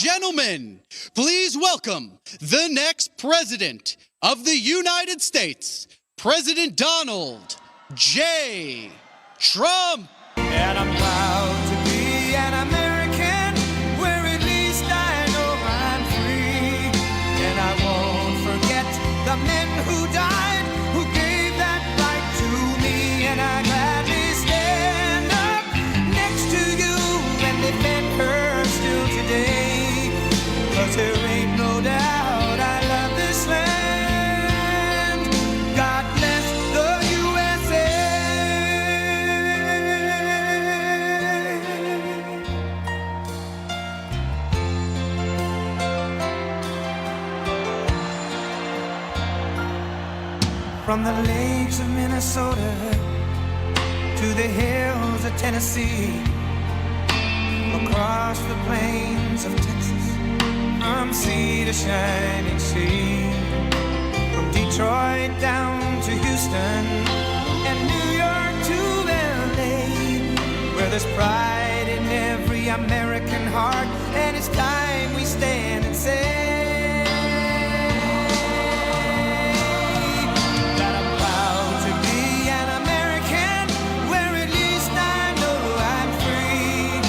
gentlemen, please welcome the next president of the United States, President Donald J. Trump. And I'm proud to be an American, where at least I know I'm free. And I won't forget the men who died, who gave that right to me. And I gladly stand up next to you and defend her still today. 'Cause there ain't no doubt I love this land. God bless the USA. From the lakes of Minnesota to the hills of Tennessee, across the plains of Texas, from sea to shining sea, from Detroit down to Houston and New York to LA, where there's pride in every American heart, and it's time we stand and say that I'm proud to be an American, where at least I know I'm free.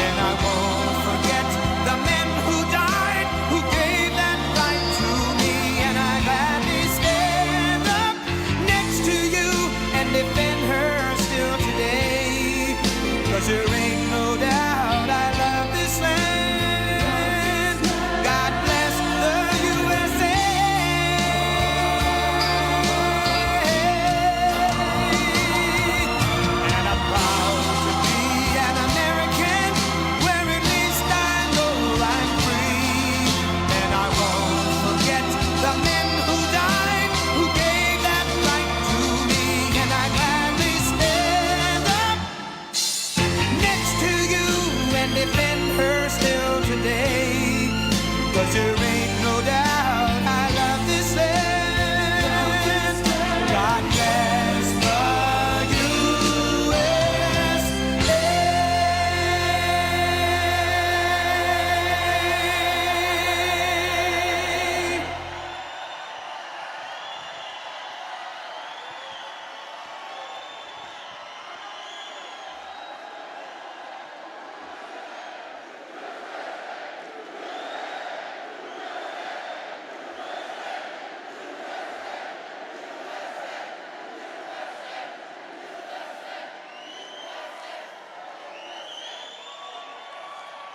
And I won't forget the men who died, who gave that right to me. And I gladly stand up next to you and defend her still today. 'Cause there ain't no doubt I love this land. God bless the USA. And I'm proud to be an American, where at least I know I'm free. And I won't forget the men who died, who gave that right to me. And I gladly stand up next to you and defend her still today. 'Cause there ain't no doubt I love this land. God bless the USA.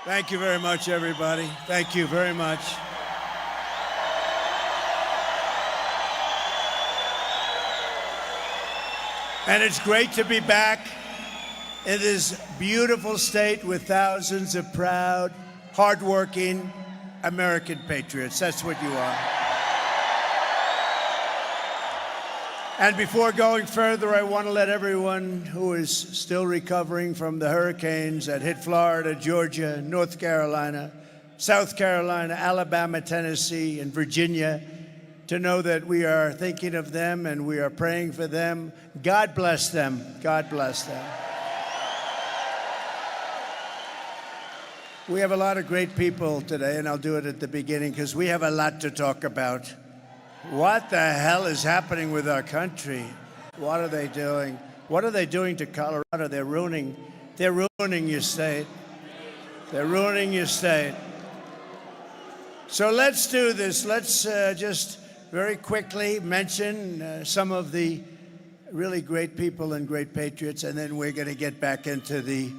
Thank you very much, everybody. Thank you very much. And it's great to be back in this beautiful state with thousands of proud, hardworking American patriots. That's what you are. And before going further, I want to let everyone who is still recovering from the hurricanes that hit Florida, Georgia, North Carolina, South Carolina, Alabama, Tennessee, and Virginia to know that we are thinking of them and we are praying for them. God bless them. God bless them. We have a lot of great people today, and I'll do it at the beginning because we have a lot to talk about. What the hell is happening with our country? What are they doing? What are they doing to Colorado? They're ruining your state. They're ruining your state. So let's do this. Let's just very quickly mention some of the really great people and great patriots, and then we're going to get back into the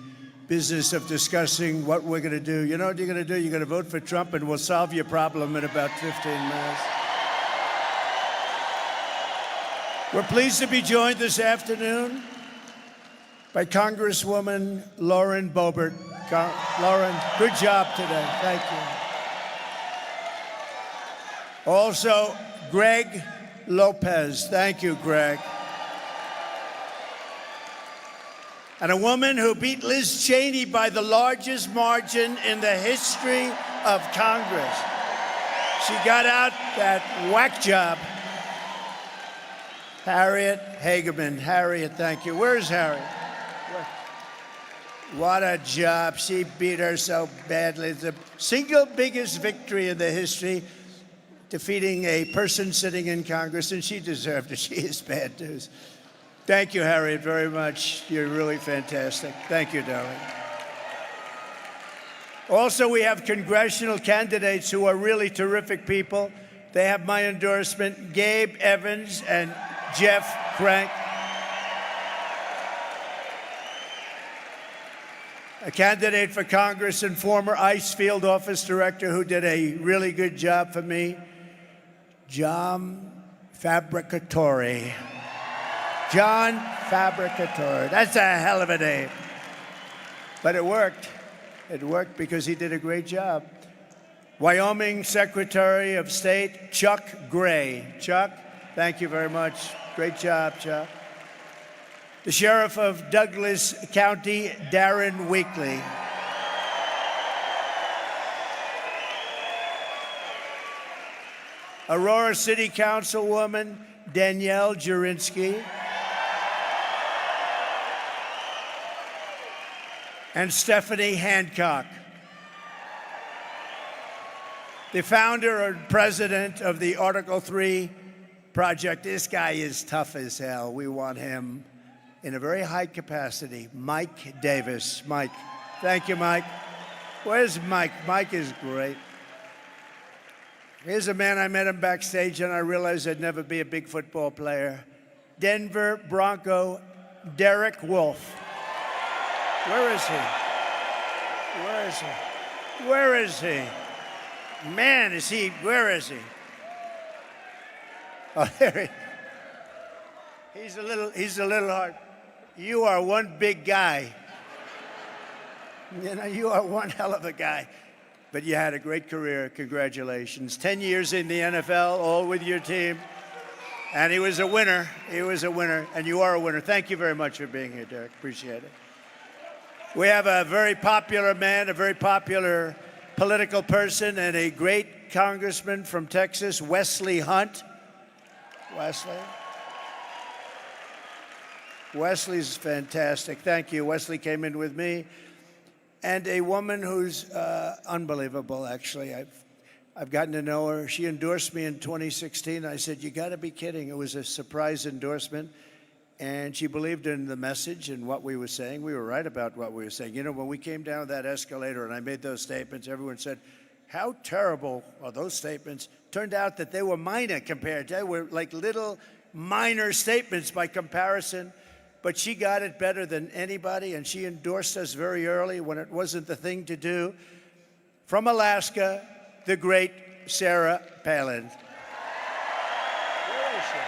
business of discussing what we're going to do. You know what you're going to do? You're going to vote for Trump, and we'll solve your problem in about 15 minutes. We're pleased to be joined this afternoon by Congresswoman Lauren Boebert. Lauren, good job today. Thank you. Also, Greg Lopez. Thank you, Greg. And a woman who beat Liz Cheney by the largest margin in the history of Congress. She got out that whack job. Harriet Hageman. Harriet, thank you. Where's Harriet? What a job. She beat her so badly. It's the single biggest victory in the history, defeating a person sitting in Congress, and she deserved it. She is bad news. Thank you, Harriet, very much. You're really fantastic. Thank you, darling. Also, we have congressional candidates who are really terrific people. They have my endorsement, Gabe Evans and Jeff Crank. A candidate for Congress and former ICE field office director who did a really good job for me, John Fabricatore. John Fabricatore. That's a hell of a name. But it worked. It worked because he did a great job. Wyoming Secretary of State, Chuck Gray. Chuck, thank you very much. Great job, Chuck. The Sheriff of Douglas County, Darren Weekly. Aurora City Councilwoman, Danielle Jurinsky. And Stephanie Hancock. The founder and president of the Article 3 project. This guy is tough as hell. We want him in a very high capacity. Mike Davis. Mike. Thank you, Mike. Where's Mike? Mike is great. Here's a man, I met him backstage and I realized I'd never be a big football player. Denver Bronco, Derek Wolfe. Where is he? Where is he? Where is he? Man, is he, where is he? Oh, there he. He's a little hard. You are one big guy. You know, you are one hell of a guy. But you had a great career. Congratulations. 10 years in the NFL, all with your team. And he was a winner. He was a winner. And you are a winner. Thank you very much for being here, Derek. Appreciate it. We have a very popular man, a very popular political person, and a great congressman from Texas, Wesley Hunt. Wesley. Wesley's fantastic. Thank you. Wesley came in with me. And a woman who's unbelievable, actually. I've gotten to know her. She endorsed me in 2016. I said, you got to be kidding. It was a surprise endorsement. And she believed in the message and what we were saying. We were right about what we were saying. You know, when we came down that escalator and I made those statements, everyone said, how terrible are those statements? Turned out that they were minor compared to, they were like little minor statements by comparison. But she got it better than anybody, and she endorsed us very early when it wasn't the thing to do. From Alaska, the great Sarah Palin. Where is she?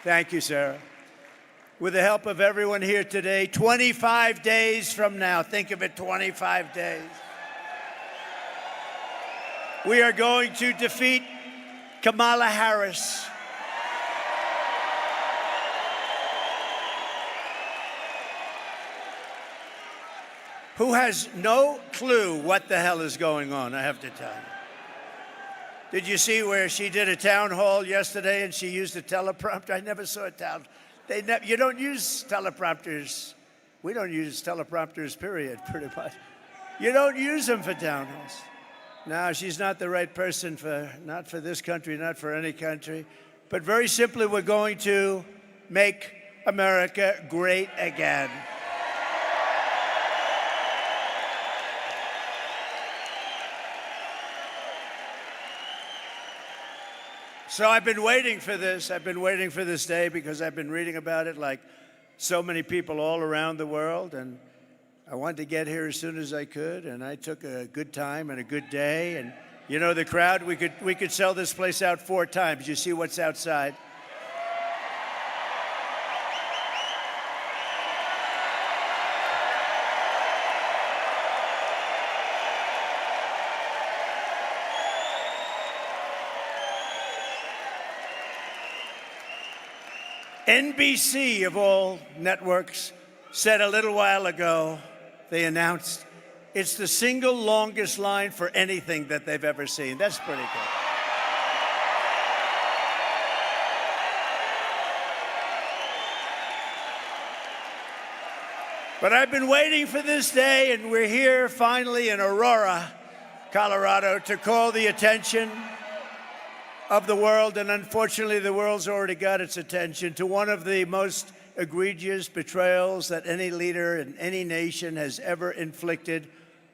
Thank you, Sarah. With the help of everyone here today, 25 days from now, think of it, 25 days. We are going to defeat Kamala Harris. Who has no clue what the hell is going on, I have to tell you. Did you see where she did a town hall yesterday and she used a teleprompter? I never saw a town. You don't use teleprompters. We don't use teleprompters, period, pretty much. You don't use them for town halls. No, she's not the right person not for this country, not for any country. But very simply, we're going to make America great again. So I've been waiting for this. I've been waiting for this day because I've been reading about it like so many people all around the world. And I wanted to get here as soon as I could, and I took a good time and a good day. And you know the crowd, we could sell this place out 4 times. You see what's outside. NBC, of all networks, said a little while ago, they announced it's the single longest line for anything that they've ever seen. That's pretty good. But I've been waiting for this day, and we're here finally in Aurora, Colorado, to call the attention of the world, and unfortunately the world's already got its attention, to one of the most egregious betrayals that any leader in any nation has ever inflicted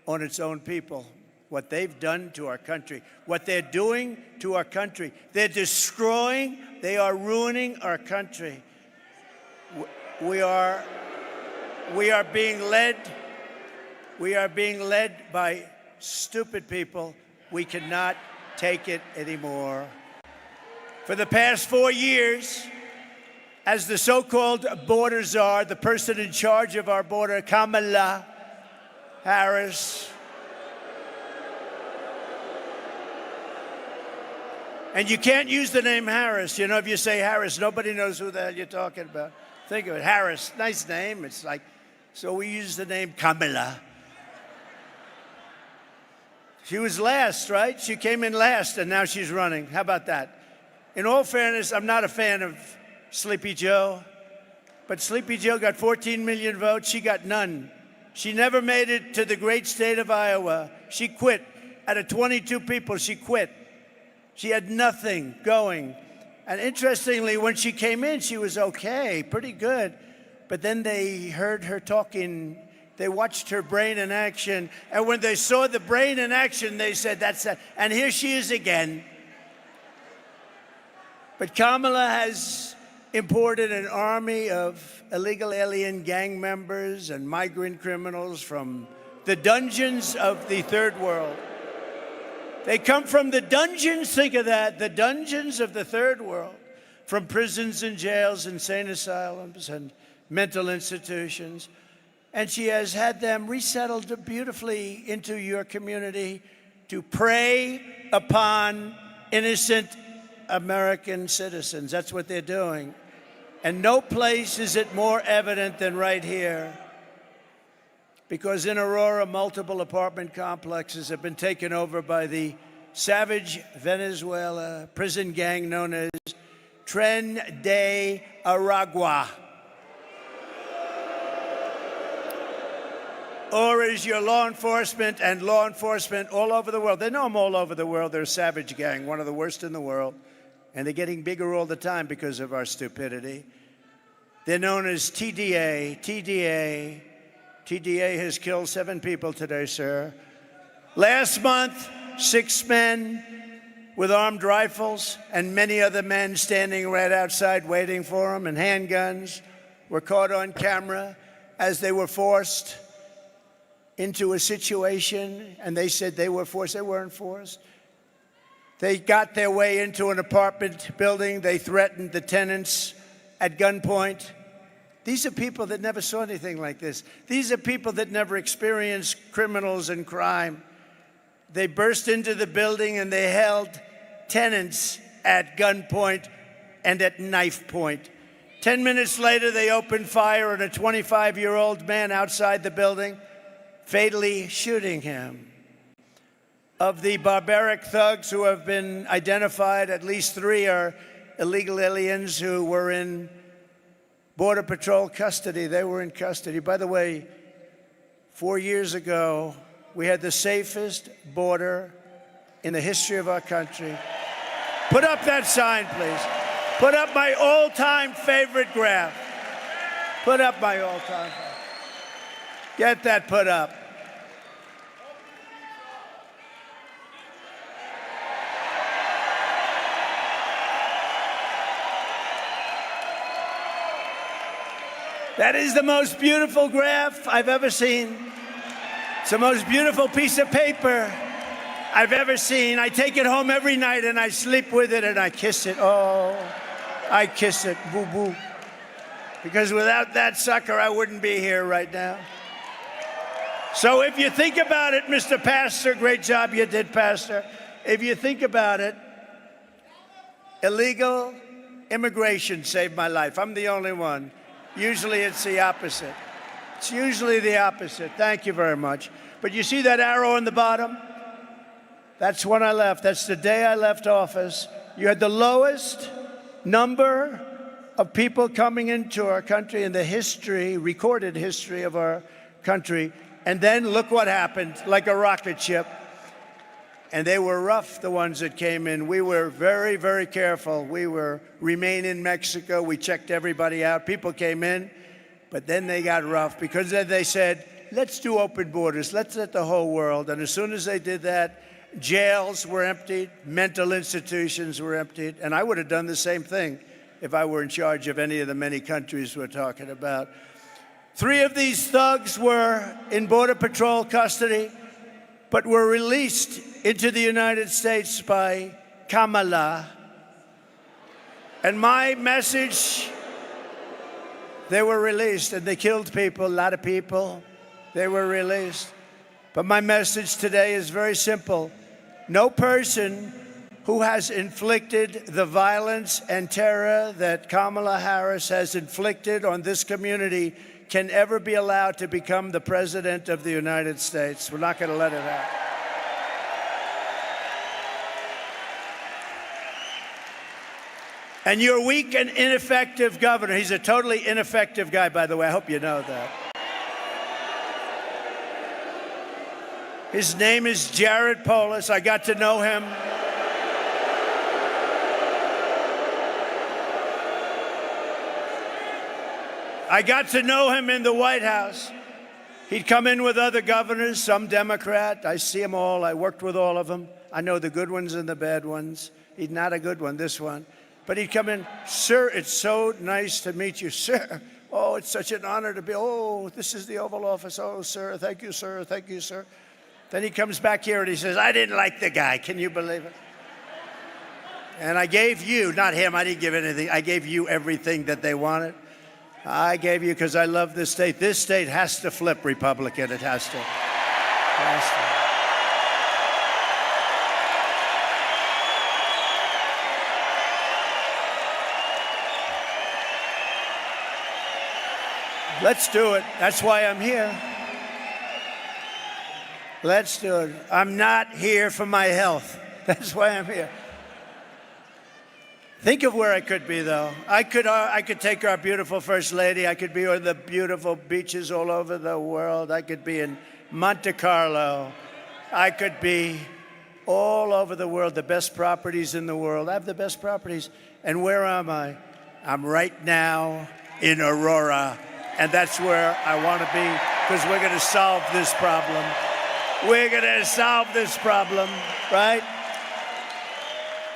on its own people. What they've done to our country, what they're doing to our country. They're destroying, they are ruining our country. We are being led by stupid people. We cannot take it anymore. For the past 4 years, as the so-called border czar, the person in charge of our border, Kamala Harris, and you can't use the name Harris. You know, if you say Harris, nobody knows who the hell you're talking about. Think of it, Harris, nice name. It's like, so we use the name Kamala. She was last, right? She came in last, and now she's running. How about that? In all fairness, I'm not a fan of Sleepy Joe, but Sleepy Joe got 14 million votes. She got none. She never made it to the great state of Iowa. She quit. Out of 22 people, she quit. She had nothing going. And interestingly, when she came in, she was okay, pretty good. But then they heard her talking. They watched her brain in action. And when they saw the brain in action, they said, that's it. And here she is again. But Kamala has imported an army of illegal alien gang members and migrant criminals from the dungeons of the third world. They come from the dungeons, think of that, the dungeons of the third world, from prisons and jails, insane asylums, and mental institutions. And she has had them resettled beautifully into your community to prey upon innocent American citizens. That's what they're doing. And no place is it more evident than right here. Because in Aurora, multiple apartment complexes have been taken over by the savage Venezuela prison gang known as Tren de Aragua. Or is your law enforcement and law enforcement all over the world. They know them all over the world. They're a savage gang, one of the worst in the world. And they're getting bigger all the time because of our stupidity. They're known as TDA. TDA has killed 7 people today, sir. Last month, 6 men with armed rifles and many other men standing right outside waiting for them, and handguns were caught on camera as they were forced into a situation, and they said they were forced. They weren't forced. They got their way into an apartment building. They threatened the tenants at gunpoint. These are people that never saw anything like this. These are people that never experienced criminals and crime. They burst into the building and they held tenants at gunpoint and at knife point. 10 minutes later, they opened fire on a 25-year-old man outside the building, fatally shooting him. Of the barbaric thugs who have been identified, at least 3 are illegal aliens who were in Border Patrol custody. They were in custody. By the way, 4 years ago, we had the safest border in the history of our country. Put up that sign, please. Put up my all-time favorite graph. Put up my all-time favorite. Get that put up. That is the most beautiful graph I've ever seen. It's the most beautiful piece of paper I've ever seen. I take it home every night and I sleep with it and I kiss it. Oh, I kiss it, boo-boo. Because without that sucker, I wouldn't be here right now. So if you think about it, Mr. Pastor, great job you did, Pastor. If you think about it, illegal immigration saved my life. I'm the only one. Usually it's the opposite. It's usually the opposite. Thank you very much. But you see that arrow in the bottom? That's when I left. That's the day I left office. You had the lowest number of people coming into our country and the history, recorded history of our country. And then look what happened, like a rocket ship. And they were rough, the ones that came in. We were very, very careful. We were remain in Mexico. We checked everybody out. People came in, but then they got rough because then they said, let's do open borders. Let's let the whole world. And as soon as they did that, jails were emptied, mental institutions were emptied. And I would have done the same thing if I were in charge of any of the many countries we're talking about. 3 of these thugs were in Border Patrol custody, but were released into the United States by Kamala. And my message, they were released, and they killed people, a lot of people. They were released. But my message today is very simple. No person who has inflicted the violence and terror that Kamala Harris has inflicted on this community can ever be allowed to become the President of the United States. We're not going to let it happen. And your weak and ineffective governor, he's a totally ineffective guy, by the way. I hope you know that. His name is Jared Polis. I got to know him. I got to know him in the White House. He'd come in with other governors, some Democrat. I see them all. I worked with all of them. I know the good ones and the bad ones. He's not a good one, this one. But he'd come in, sir, it's so nice to meet you, sir. Oh, it's such an honor to be, oh, this is the Oval Office. Oh, sir, thank you, sir, thank you, sir. Then he comes back here and he says, I didn't like the guy. Can you believe it? And I gave you, not him, I didn't give anything. I gave you everything that they wanted. I gave you because I love this state. This state has to flip Republican. It has to. It has to. Let's do it. That's why I'm here. Let's do it. I'm not here for my health. That's why I'm here. Think of where I could be, though. I could take our beautiful First Lady. I could be on the beautiful beaches all over the world. I could be in Monte Carlo. I could be all over the world, the best properties in the world. I have the best properties. And where am I? I'm right now in Aurora. And that's where I want to be because we're going to solve this problem. We're going to solve this problem, right?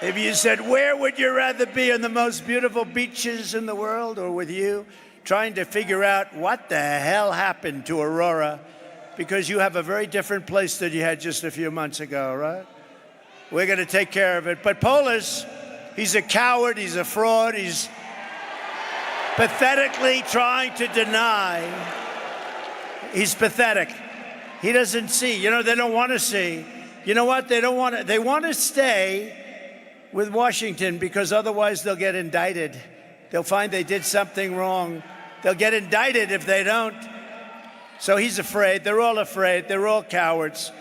If you said, where would you rather be, on the most beautiful beaches in the world or with you, trying to figure out what the hell happened to Aurora, because you have a very different place than you had just a few months ago, right? We're going to take care of it. But Polis, he's a coward, he's a fraud, he's pathetically trying to deny. He's pathetic. He doesn't see. You know, they don't want to see. You know what? They don't want to. They want to stay with Washington because otherwise they'll get indicted. They'll find they did something wrong. They'll get indicted if they don't. So he's afraid. They're all afraid. They're all cowards.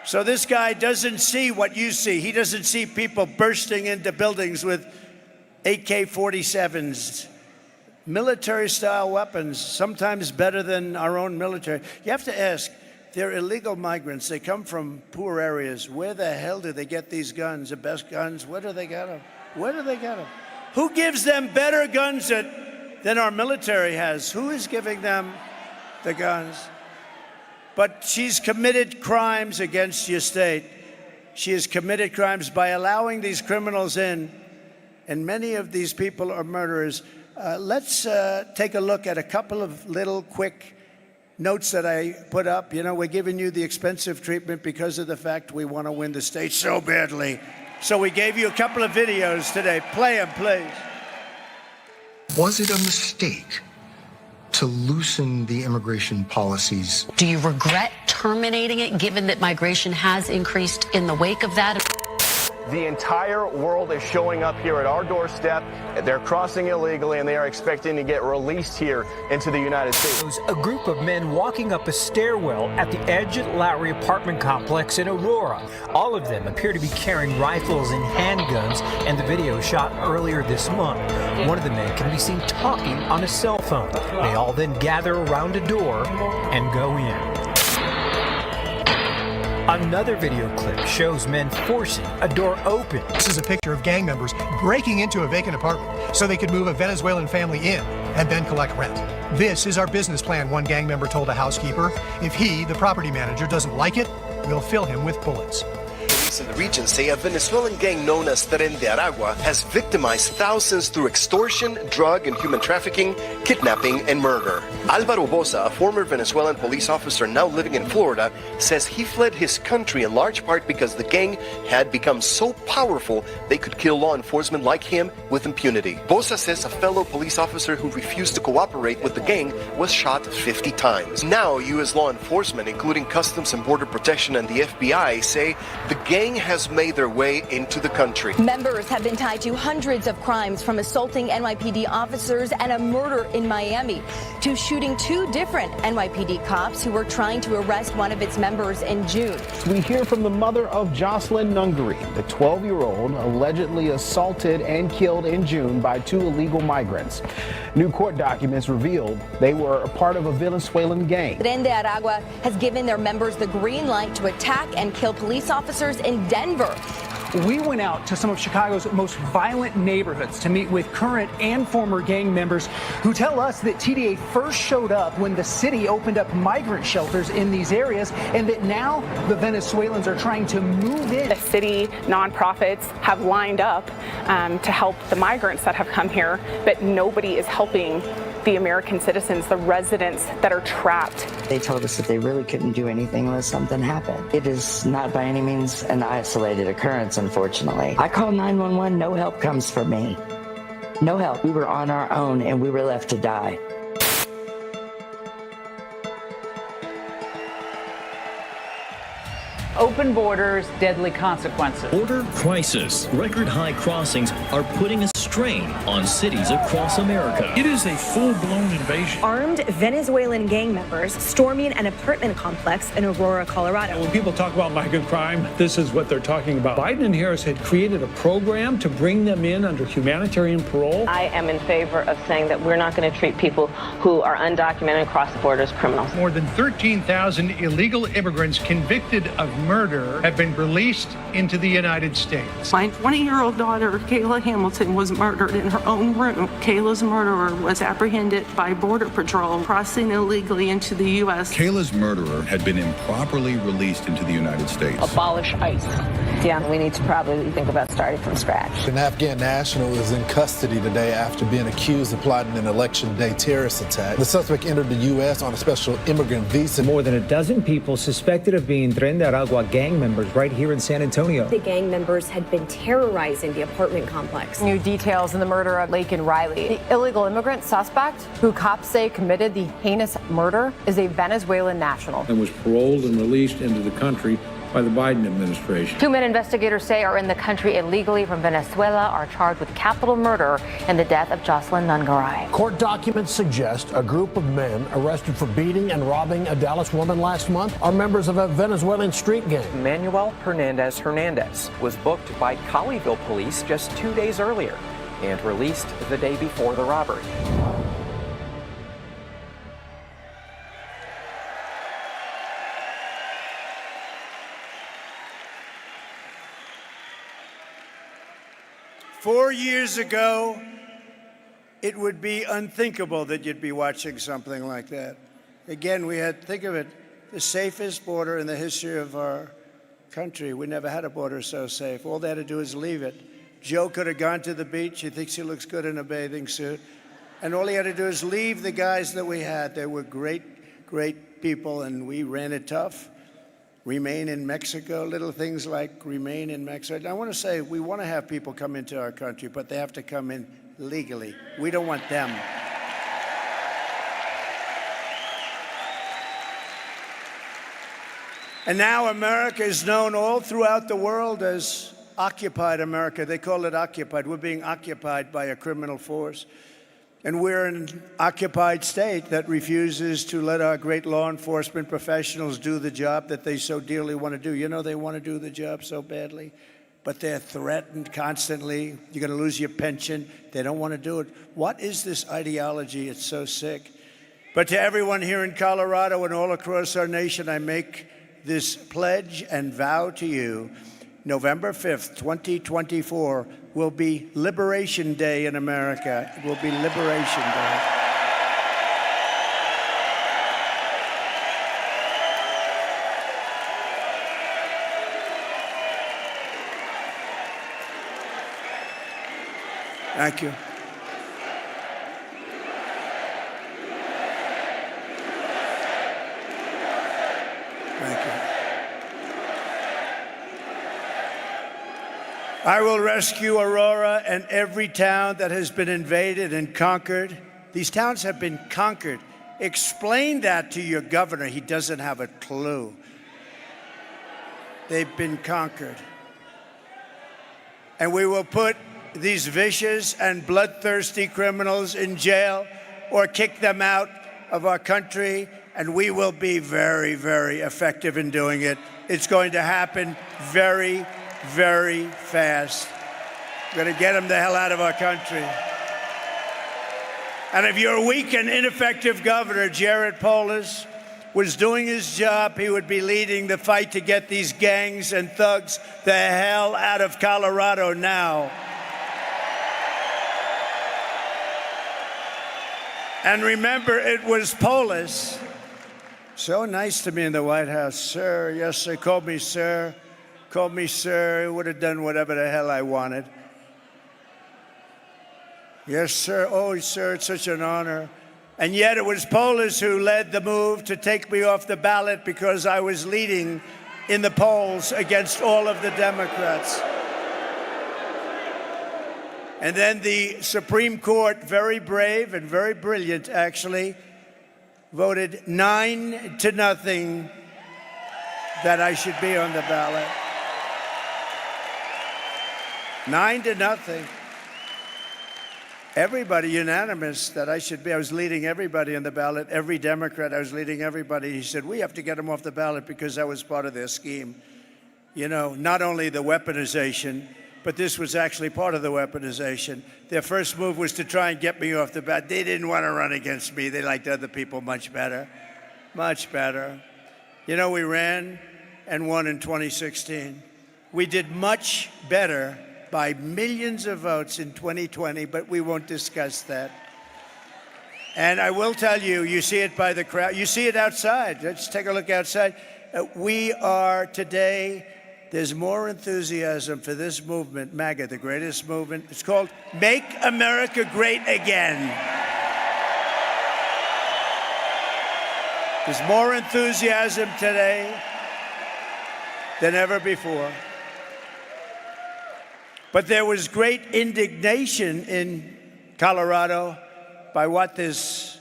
So this guy doesn't see what you see. He doesn't see people bursting into buildings with AK-47s, military-style weapons, sometimes better than our own military. You have to ask, they're illegal migrants. They come from poor areas. Where the hell do they get these guns, the best guns? Where do they get them? Where do they get them? Who gives them better guns than our military has? Who is giving them the guns? But she's committed crimes against your state. She has committed crimes by allowing these criminals in, and many of these people are murderers. Let's take a look at a couple of little quick notes that I put up. You know, we're giving you the expensive treatment because of the fact we want to win the state so badly. So we gave you a couple of videos today. Play them, please. Was it a mistake to loosen the immigration policies? Do you regret terminating it, given that migration has increased in the wake of that? The entire world is showing up here at our doorstep. They're crossing illegally, and they are expecting to get released here into the United States. A group of men walking up a stairwell at the Edge Lowry apartment complex in Aurora. All of them appear to be carrying rifles and handguns, and the video shot earlier this month. One of the men can be seen talking on a cell phone. They all then gather around a door and go in. Another video clip shows men forcing a door open. This is a picture of gang members breaking into a vacant apartment so they could move a Venezuelan family in and then collect rent. This is our business plan, one gang member told a housekeeper. If he, the property manager, doesn't like it, we'll fill him with bullets. Police in the region say a Venezuelan gang known as Tren de Aragua has victimized thousands through extortion, drug and human trafficking, kidnapping, and murder. Álvaro Boza, a former Venezuelan police officer now living in Florida, says he fled his country in large part because the gang had become so powerful they could kill law enforcement like him with impunity. Boza says a fellow police officer who refused to cooperate with the gang was shot 50 times. Now, U.S. law enforcement, including Customs and Border Protection and the FBI, say the gang has made their way into the country. Members have been tied to hundreds of crimes, from assaulting NYPD officers and a murder in Miami to shooting two different NYPD cops who were trying to arrest one of its members in June. We hear from the mother of Jocelyn Nungary, the 12-year-old allegedly assaulted and killed in June by two illegal migrants. New court documents revealed they were a part of a Venezuelan gang. Tren de Aragua has given their members the green light to attack and kill police officers in Denver. We went out to some of Chicago's most violent neighborhoods to meet with current and former gang members who tell us that TDA first showed up when the city opened up migrant shelters in these areas, and that now the Venezuelans are trying to move in. The city nonprofits have lined up to help the migrants that have come here, but nobody is helping the American citizens, the residents that are trapped. They told us that they really couldn't do anything unless something happened. It is not by any means an isolated occurrence, unfortunately. I call 911, no help comes from me. No help. We were on our own and we were left to die. Open borders, deadly consequences. Border crisis. Record high crossings are putting a strain on cities across America. It is a full-blown invasion. Armed Venezuelan gang members storming an apartment complex in Aurora, Colorado. When people talk about migrant crime, this is what they're talking about. Biden and Harris had created a program to bring them in under humanitarian parole. I am in favor of saying that we're not going to treat people who are undocumented across the border as criminals. More than 13,000 illegal immigrants convicted of murder have been released into the United States. My 20-year-old daughter, Kayla Hamilton, was murdered in her own room. Kayla's murderer was apprehended by Border Patrol crossing illegally into the U.S. Kayla's murderer had been improperly released into the United States. Abolish ICE. Yeah, we need to probably think about starting from scratch. An Afghan national is in custody today after being accused of plotting an election day terrorist attack. The suspect entered the U.S. on a special immigrant visa. More than a dozen people suspected of being Tren de Aragua gang members right here in San Antonio. The gang members had been terrorizing the apartment complex. New details in the murder of Laken Riley. The illegal immigrant suspect, who cops say committed the heinous murder, is a Venezuelan national. And was paroled and released into the country by the Biden administration. Two men investigators say are in the country illegally from Venezuela are charged with capital murder in the death of Jocelyn Nungaray. Court documents suggest a group of men arrested for beating and robbing a Dallas woman last month are members of a Venezuelan street gang. Manuel Hernandez was booked by Colleyville police just 2 days earlier and released the day before the robbery. Four years ago, it would be unthinkable that you'd be watching something like that. Again, we had, think of it, the safest border in the history of our country. We never had a border so safe. All they had to do is leave it. Joe could have gone to the beach. He thinks he looks good in a bathing suit. And all he had to do is leave the guys that we had. They were great, great people, and we ran it tough. Remain in Mexico, little things like remain in Mexico. And I want to say, we want to have people come into our country, but they have to come in legally. We don't want them. And now America is known all throughout the world as occupied America. They call it occupied. We're being occupied by a criminal force. And we're an occupied state that refuses to let our great law enforcement professionals do the job that they so dearly want to do. You know, they want to do the job so badly, but they're threatened constantly. You're going to lose your pension. They don't want to do it. What is this ideology? It's so sick. But to everyone here in Colorado and all across our nation, I make this pledge and vow to you. November 5th, 2024 will be Liberation Day in America. It will be Liberation Day. Thank you. Thank you. I will rescue Aurora and every town that has been invaded and conquered. These towns have been conquered. Explain that to your governor. He doesn't have a clue. They've been conquered. And we will put these vicious and bloodthirsty criminals in jail or kick them out of our country, and we will be very, very effective in doing it. It's going to happen very, very fast. We're going to get them the hell out of our country. And if your weak and ineffective governor, Jared Polis, was doing his job, he would be leading the fight to get these gangs and thugs the hell out of Colorado now. And remember, it was Polis. So nice to me in the White House. Sir, yes, sir, called me sir. Called me sir. He would have done whatever the hell I wanted. Yes, sir. Oh, sir, it's such an honor. And yet it was Polis who led the move to take me off the ballot because I was leading in the polls against all of the Democrats. And then the Supreme Court, very brave and very brilliant, actually, voted 9-0 that I should be on the ballot. 9-0. Everybody unanimous that I should be. I was leading everybody on the ballot, every Democrat. I was leading everybody. He said, we have to get them off the ballot because that was part of their scheme. You know, not only the weaponization, but this was actually part of the weaponization. Their first move was to try and get me off the ballot. They didn't want to run against me. They liked other people much better. Much better. You know, we ran and won in 2016. We did much better by millions of votes in 2020, but we won't discuss that. And I will tell you, you see it by the crowd. You see it outside. Let's take a look outside. We are today, there's more enthusiasm for this movement, MAGA, the greatest movement. It's called Make America Great Again. There's more enthusiasm today than ever before. But there was great indignation in Colorado by what this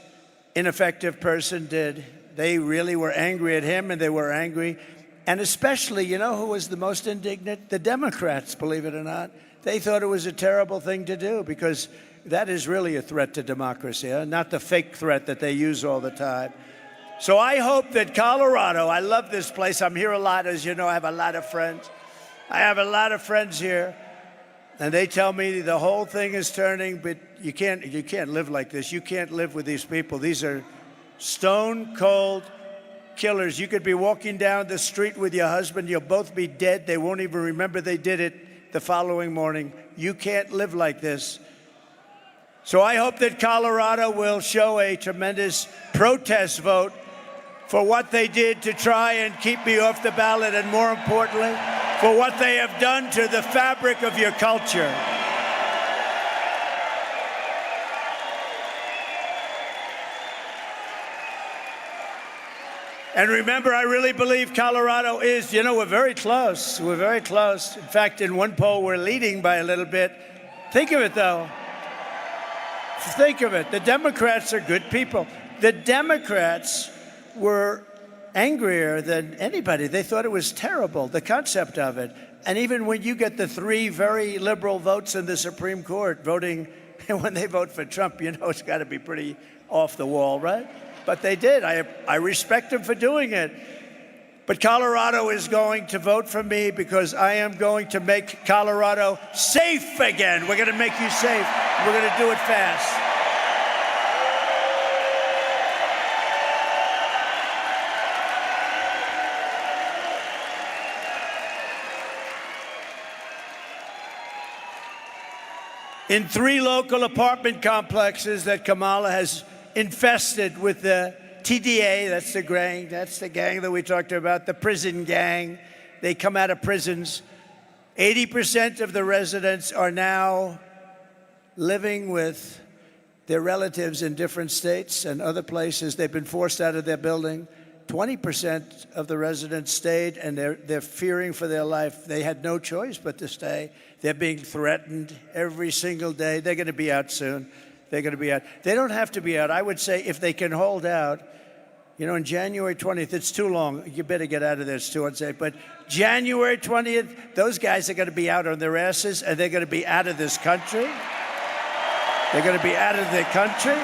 ineffective person did. They really were angry at him, and they were angry. And especially, you know who was the most indignant? The Democrats, believe it or not. They thought it was a terrible thing to do because that is really a threat to democracy, not the fake threat that they use all the time. So I hope that Colorado, I love this place. I'm here a lot, as you know. I have a lot of friends. I have a lot of friends here. And they tell me the whole thing is turning, but you can't live like this. You can't live with these people. These are stone cold killers. You could be walking down the street with your husband. You'll both be dead. They won't even remember they did it the following morning. You can't live like this. So I hope that Colorado will show a tremendous protest vote for what they did to try and keep me off the ballot, and more importantly, for what they have done to the fabric of your culture. And remember, I really believe Colorado is, you know, we're very close. We're very close. In fact, in one poll, we're leading by a little bit. Think of it, though. Think of it. The Democrats are good people. The Democrats were angrier than anybody. They thought it was terrible, the concept of it. And even when you get the 3 very liberal votes in the Supreme Court voting, and when they vote for Trump, you know it's got to be pretty off the wall, right? But they did. I respect them for doing it. But Colorado is going to vote for me because I am going to make Colorado safe again. We're going to make you safe. We're going to do it fast. In 3 local apartment complexes that Kamala has infested with the TDA, that's the gang that we talked about, the prison gang. They come out of prisons. 80% of the residents are now living with their relatives in different states and other places. They've been forced out of their building. 20% of the residents stayed, and they're fearing for their life. They had no choice but to stay. They're being threatened every single day. They're going to be out soon. They're going to be out. They don't have to be out. I would say if they can hold out, you know, on January 20th, it's too long. You better get out of there. It's too unsafe. But January 20th, those guys are going to be out on their asses, and they're going to be out of this country. They're going to be out of their country.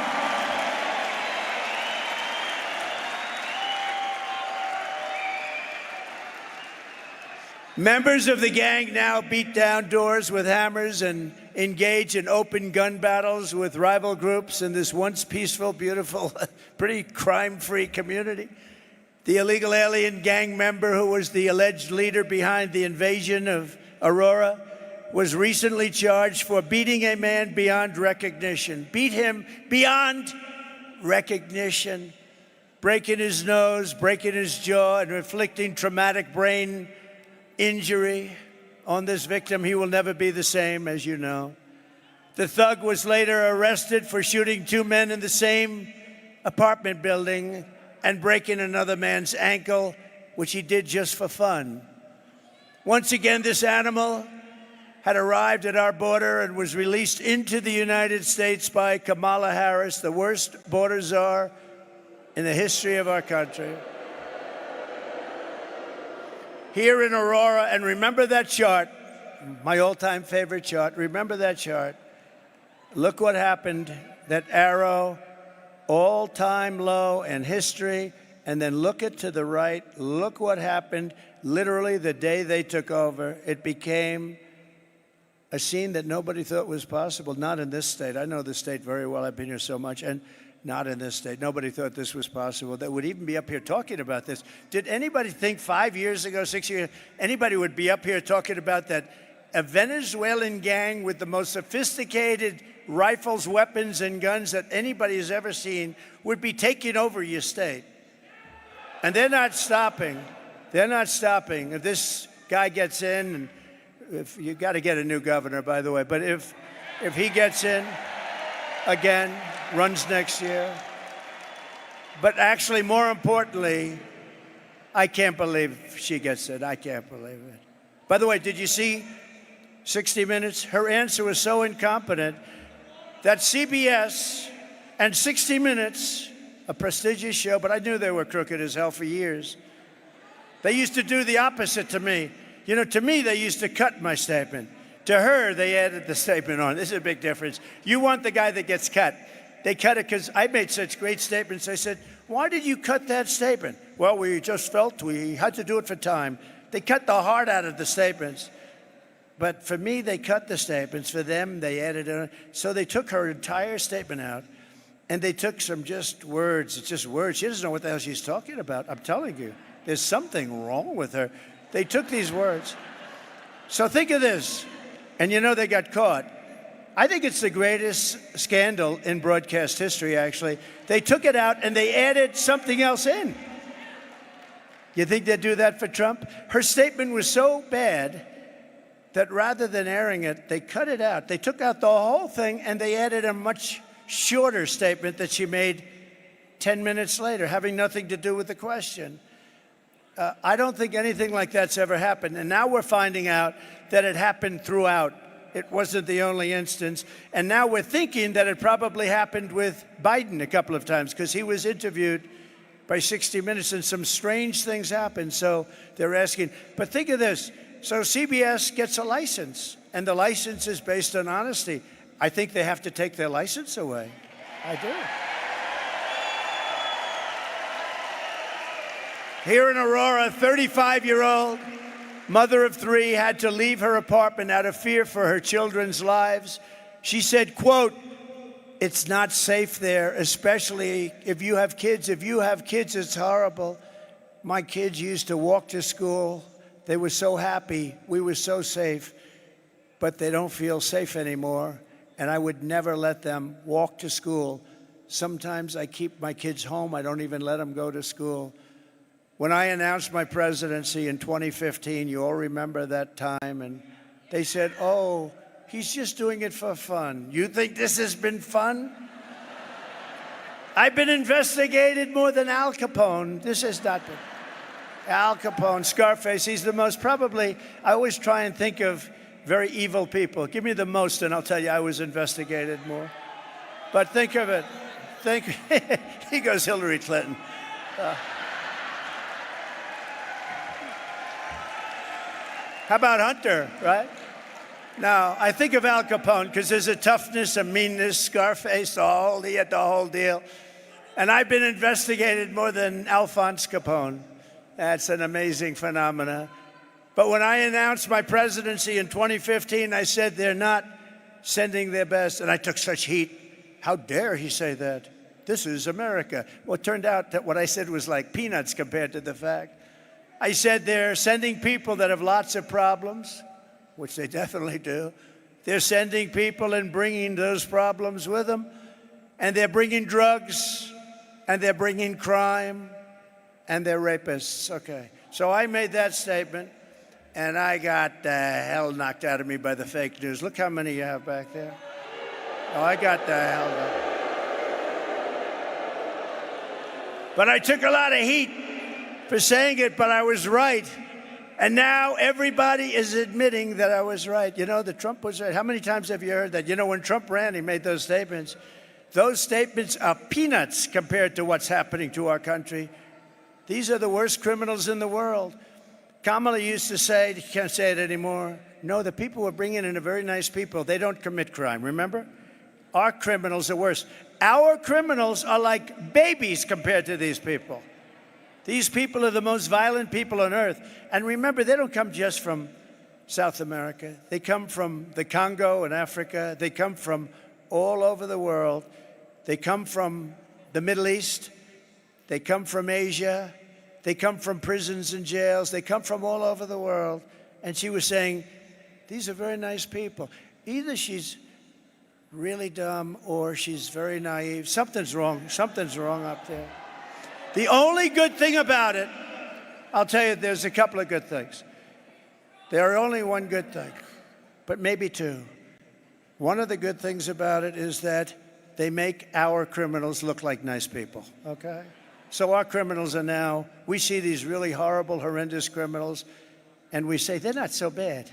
Members of the gang now beat down doors with hammers and engage in open gun battles with rival groups in this once peaceful, beautiful, pretty crime-free community. The illegal alien gang member who was the alleged leader behind the invasion of Aurora was recently charged for beating a man beyond recognition. Beat him beyond recognition, breaking his nose, breaking his jaw, and inflicting traumatic brain injury on this victim. He will never be the same, as you know. The thug was later arrested for shooting 2 men in the same apartment building and breaking another man's ankle, which he did just for fun. Once again, this animal had arrived at our border and was released into the United States by Kamala Harris, the worst border czar in the history of our country. Here in Aurora, and remember that chart, my all-time favorite chart, remember that chart. Look what happened, that arrow, all-time low in history, and then look it to the right, look what happened literally the day they took over. It became a scene that nobody thought was possible, not in this state. I know this state very well, I've been here so much, and not in this state. Nobody thought this was possible, that would even be up here talking about this. Did anybody think 5 years ago, 6 years, anybody would be up here talking about that a Venezuelan gang with the most sophisticated rifles, weapons, and guns that anybody has ever seen would be taking over your state? And they're not stopping. They're not stopping. If this guy gets in, and if you got to get a new governor, by the way, but if he gets in again, runs next year. But actually, more importantly, I can't believe she gets it. I can't believe it. By the way, did you see 60 Minutes? Her answer was so incompetent that CBS and 60 Minutes, a prestigious show, but I knew they were crooked as hell for years. They used to do the opposite to me. You know, to me, they used to cut my statement. To her, they added the statement on. This is a big difference. You want the guy that gets cut. They cut it because I made such great statements. They said, why did you cut that statement? Well, we just felt we had to do it for time. They cut the heart out of the statements. But for me, they cut the statements. For them, they added it. So they took her entire statement out, and they took some just words. It's just words. She doesn't know what the hell she's talking about. I'm telling you, there's something wrong with her. They took these words. So think of this. And you know they got caught. I think it's the greatest scandal in broadcast history, actually. They took it out and they added something else in. You think they'd do that for Trump? Her statement was so bad that rather than airing it, they cut it out. They took out the whole thing and they added a much shorter statement that she made 10 minutes later, having nothing to do with the question. I don't think anything like that's ever happened. And now we're finding out that it happened throughout. It wasn't the only instance. And now we're thinking that it probably happened with Biden a couple of times because he was interviewed by 60 Minutes and some strange things happened. So they're asking. But think of this. So CBS gets a license, and the license is based on honesty. I think they have to take their license away. I do. Here in Aurora, a 35-year-old mother of 3 had to leave her apartment out of fear for her children's lives. She said, quote, "It's not safe there, especially if you have kids. If you have kids, it's horrible. My kids used to walk to school. They were so happy. We were so safe. But they don't feel safe anymore. And I would never let them walk to school. Sometimes I keep my kids home. I don't even let them go to school." When I announced my presidency in 2015, you all remember that time, and they said, "Oh, he's just doing it for fun." You think this has been fun? I've been investigated more than Al Capone. This has not been. Al Capone, Scarface, he's the most probably, I always try and think of very evil people. Give me the most and I'll tell you I was investigated more. But think of it. He goes Hillary Clinton. How about Hunter, right? Now, I think of Al Capone because there's a toughness, a meanness, Scarface, he had the whole deal. And I've been investigated more than Alphonse Capone. That's an amazing phenomena. But when I announced my presidency in 2015, I said they're not sending their best. And I took such heat. How dare he say that? This is America. Well, it turned out that what I said was like peanuts compared to the fact. I said they're sending people that have lots of problems, which they definitely do. They're sending people and bringing those problems with them. And they're bringing drugs, and they're bringing crime, and they're rapists. Okay. So I made that statement, and I got the hell knocked out of me by the fake news. Look how many you have back there. Oh, I got the hell knocked. But I took a lot of heat for saying it, but I was right. And now everybody is admitting that I was right. You know, that Trump was right. How many times have you heard that? You know, when Trump ran, he made those statements. Those statements are peanuts compared to what's happening to our country. These are the worst criminals in the world. Kamala used to say, you can't say it anymore, no, the people we're bringing in are very nice people. They don't commit crime, remember? Our criminals are worse. Our criminals are like babies compared to these people. These people are the most violent people on earth. And remember, they don't come just from South America. They come from the Congo and Africa. They come from all over the world. They come from the Middle East. They come from Asia. They come from prisons and jails. They come from all over the world. And she was saying, these are very nice people. Either she's really dumb or she's very naive. Something's wrong. Something's wrong up there. The only good thing about it, I'll tell you, there's a couple of good things. There are only one good thing, but maybe two. One of the good things about it is that they make our criminals look like nice people, okay? So our criminals are now, we see these really horrible, horrendous criminals, and we say, they're not so bad.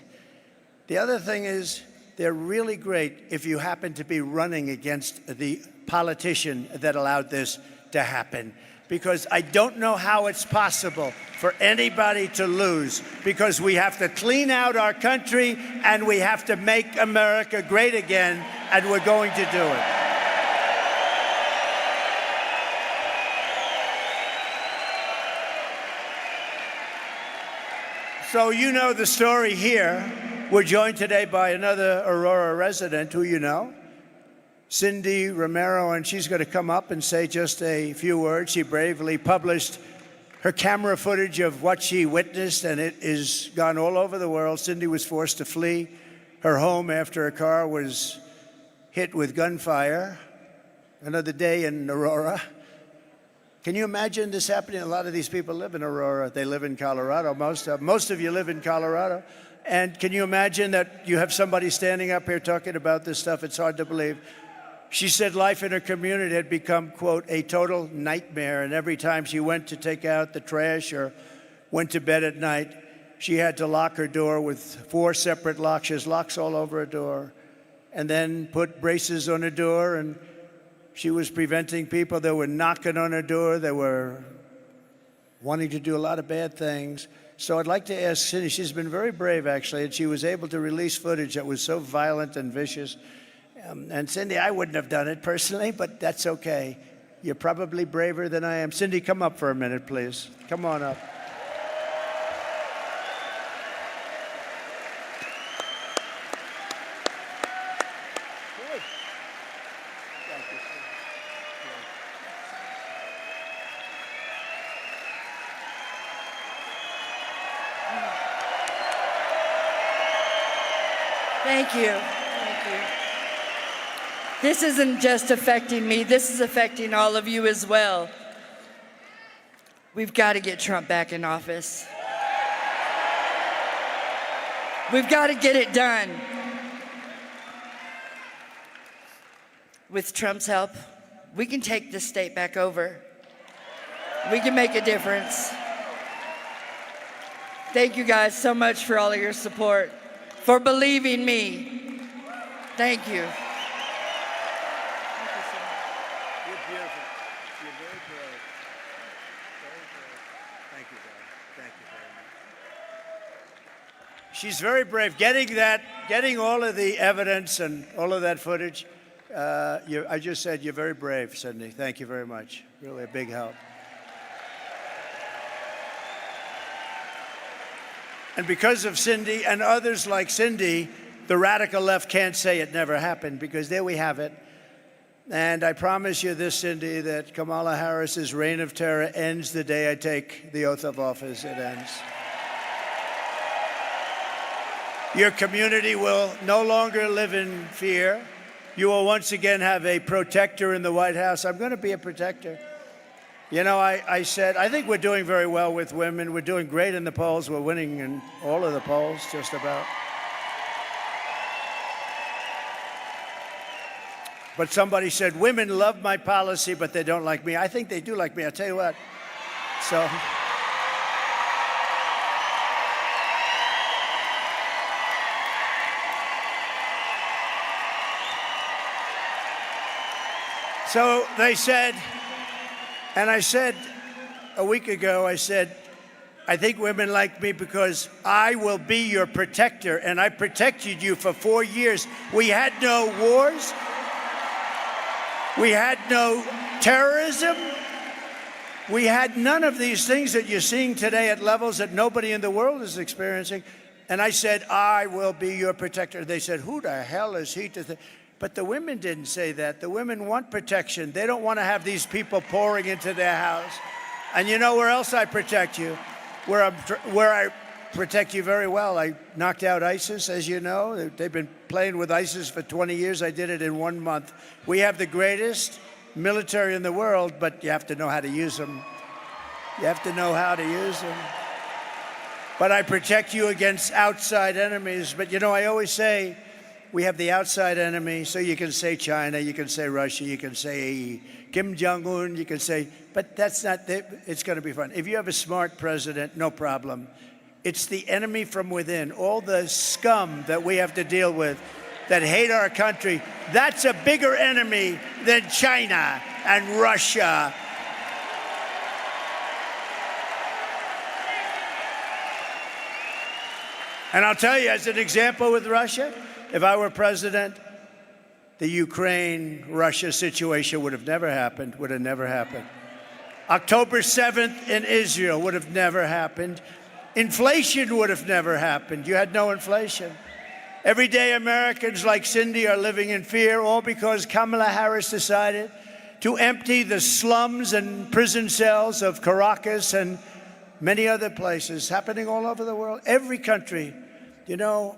The other thing is, they're really great if you happen to be running against the politician that allowed this to happen. Because I don't know how it's possible for anybody to lose, because we have to clean out our country and we have to make America great again, and we're going to do it. So you know the story here. We're joined today by another Aurora resident who you know, Cindy Romero, and she's going to come up and say just a few words. She bravely published her camera footage of what she witnessed, and it is gone all over the world. Cindy was forced to flee her home after her car was hit with gunfire. Another day in Aurora. Can you imagine this happening? A lot of these people live in Aurora. They live in Colorado. Most of you live in Colorado. And can you imagine that you have somebody standing up here talking about this stuff? It's hard to believe. She said life in her community had become, quote, a total nightmare. And every time she went to take out the trash or went to bed at night, she had to lock her door with 4 separate locks. She has locks all over her door. And then put braces on her door. And she was preventing people that were knocking on her door. They were wanting to do a lot of bad things. So I'd like to ask Cindy, she's been very brave, actually, and she was able to release footage that was so violent and vicious. And Cindy, I wouldn't have done it personally, but that's okay. You're probably braver than I am. Cindy, come up for a minute, please. Come on up. Thank you. Thank you. This isn't just affecting me, this is affecting all of you as well. We've got to get Trump back in office. We've got to get it done. With Trump's help, we can take this state back over. We can make a difference. Thank you guys so much for all of your support, for believing me. Thank you. You're beautiful. You're very brave. Very brave. Thank you, darling. Thank you very much. She's very brave. Getting all of the evidence and all of that footage. I just said you're very brave, Cindy. Thank you very much. Really a big help. And because of Cindy and others like Cindy, the radical left can't say it never happened, because there we have it. And I promise you this, Cindy, that Kamala Harris's reign of terror ends the day I take the oath of office. It ends. Your community will no longer live in fear. You will once again have a protector in the White House. I'm going to be a protector. You know, I said, I think we're doing very well with women. We're doing great in the polls. We're winning in all of the polls, just about. But somebody said, women love my policy, but they don't like me. I think they do like me. I'll tell you what. So. So they said, and I said a week ago, I said, I think women like me because I will be your protector, and I protected you for 4 years. We had no wars. We had no terrorism. We had none of these things that you're seeing today at levels that nobody in the world is experiencing. And I said, I will be your protector. They said, who the hell is he to think? But the women didn't say that. The women want protection. They don't want to have these people pouring into their house. And you know where else I protect you? Where I protect you very well. I knocked out ISIS, as you know. They've been playing with ISIS for 20 years. I did it in 1 month. We have the greatest military in the world, but you have to know how to use them. You have to know how to use them. But I protect you against outside enemies. But you know, I always say, we have the outside enemy, so you can say China, you can say Russia, you can say Kim Jong-un, you can say, but that's not, it's going to be fun. If you have a smart president, no problem. It's the enemy from within, all the scum that we have to deal with that hate our country. That's a bigger enemy than China and Russia. And I'll tell you, as an example with Russia, if I were president, the Ukraine-Russia situation would have never happened, would have never happened. October 7th in Israel would have never happened. Inflation would have never happened. You had no inflation. Everyday Americans like Cindy are living in fear, all because Kamala Harris decided to empty the slums and prison cells of Caracas and many other places, happening all over the world. Every country, you know,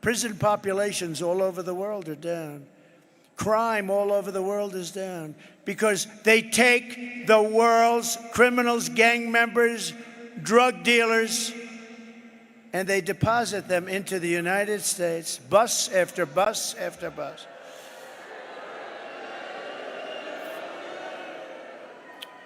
prison populations all over the world are down. Crime all over the world is down because they take the world's criminals, gang members, drug dealers, and they deposit them into the United States, bus after bus after bus.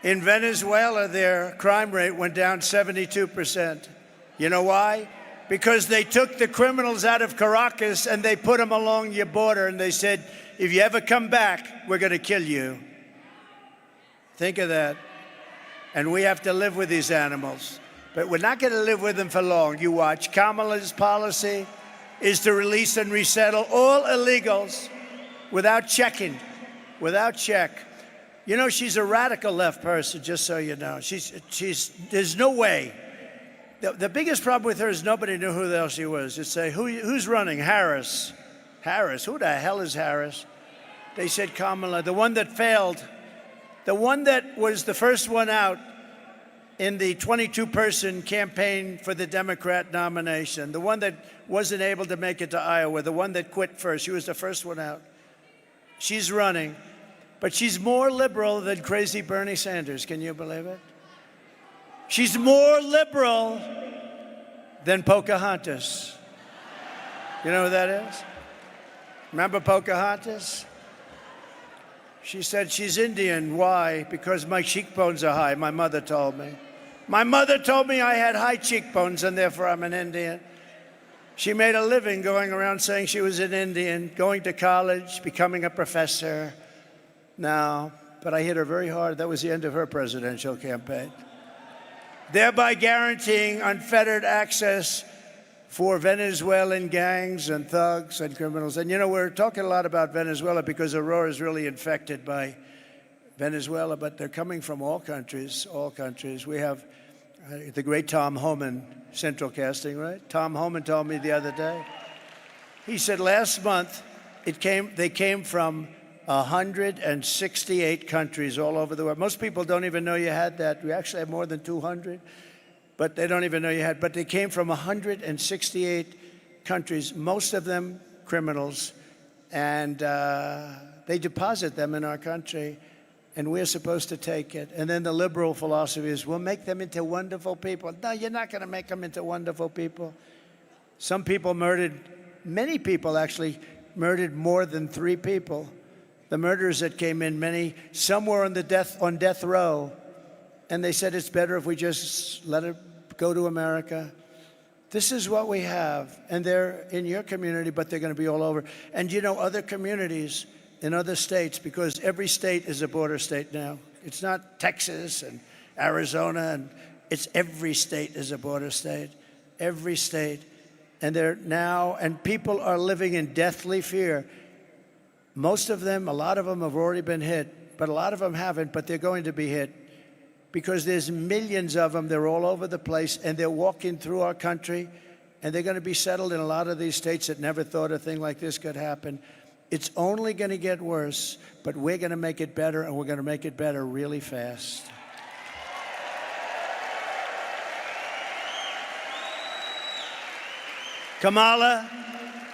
In Venezuela, their crime rate went down 72%. You know why? Because they took the criminals out of Caracas and they put them along your border and they said, if you ever come back, we're going to kill you. Think of that. and we have to live with these animals. But we're not going to live with them for long. You watch. Kamala's policy is to release and resettle all illegals without checking, without check. You know, she's a radical left person, just so you know. There's no way. The biggest problem with her is nobody knew who the hell she was. You'd say, who's running? Harris. Harris, who the hell is Harris? They said Kamala, the one that failed, the one that was the first one out in the 22-person campaign for the Democrat nomination, the one that wasn't able to make it to Iowa, the one that quit first. She was the first one out. She's running, but she's more liberal than crazy Bernie Sanders. Can you believe it? She's more liberal than Pocahontas. You know who that is? Remember Pocahontas? She said she's Indian. Why? Because my cheekbones are high, my mother told me. My mother told me I had high cheekbones and therefore I'm an Indian. She made a living going around saying she was an Indian, going to college, becoming a professor. No, but I hit her very hard. That was the end of her presidential campaign. Thereby guaranteeing unfettered access for Venezuelan gangs and thugs and criminals. And you know, we're talking a lot about Venezuela because Aurora is really infected by Venezuela, but they're coming from all countries, all countries. We have the great Tom Homan, Central Casting, right? Tom Homan told me the other day. He said last month they came from 168 countries all over the world. Most people don't even know you had that. We actually have more than 200, but they don't even know you had. But they came from 168 countries, most of them criminals, and they deposit them in our country, and we're supposed to take it. And then the liberal philosophy is, we'll make them into wonderful people. No, you're not going to make them into wonderful people. Some people murdered, many people actually murdered more than 3 people. The murderers that came in, some were on death row, and they said it's better if we just let it go to America. This is what we have, and they're in your community, but they're going to be all over. And you know, other communities in other states, because every state is a border state now. It's not Texas and Arizona, and it's every state is a border state, every state. And and people are living in deathly fear. Most of them, a lot of them have already been hit, but a lot of them haven't, but they're going to be hit because there's millions of them. They're all over the place, and they're walking through our country, and they're going to be settled in a lot of these states that never thought a thing like this could happen. It's only going to get worse, but we're going to make it better, and we're going to make it better really fast. Kamala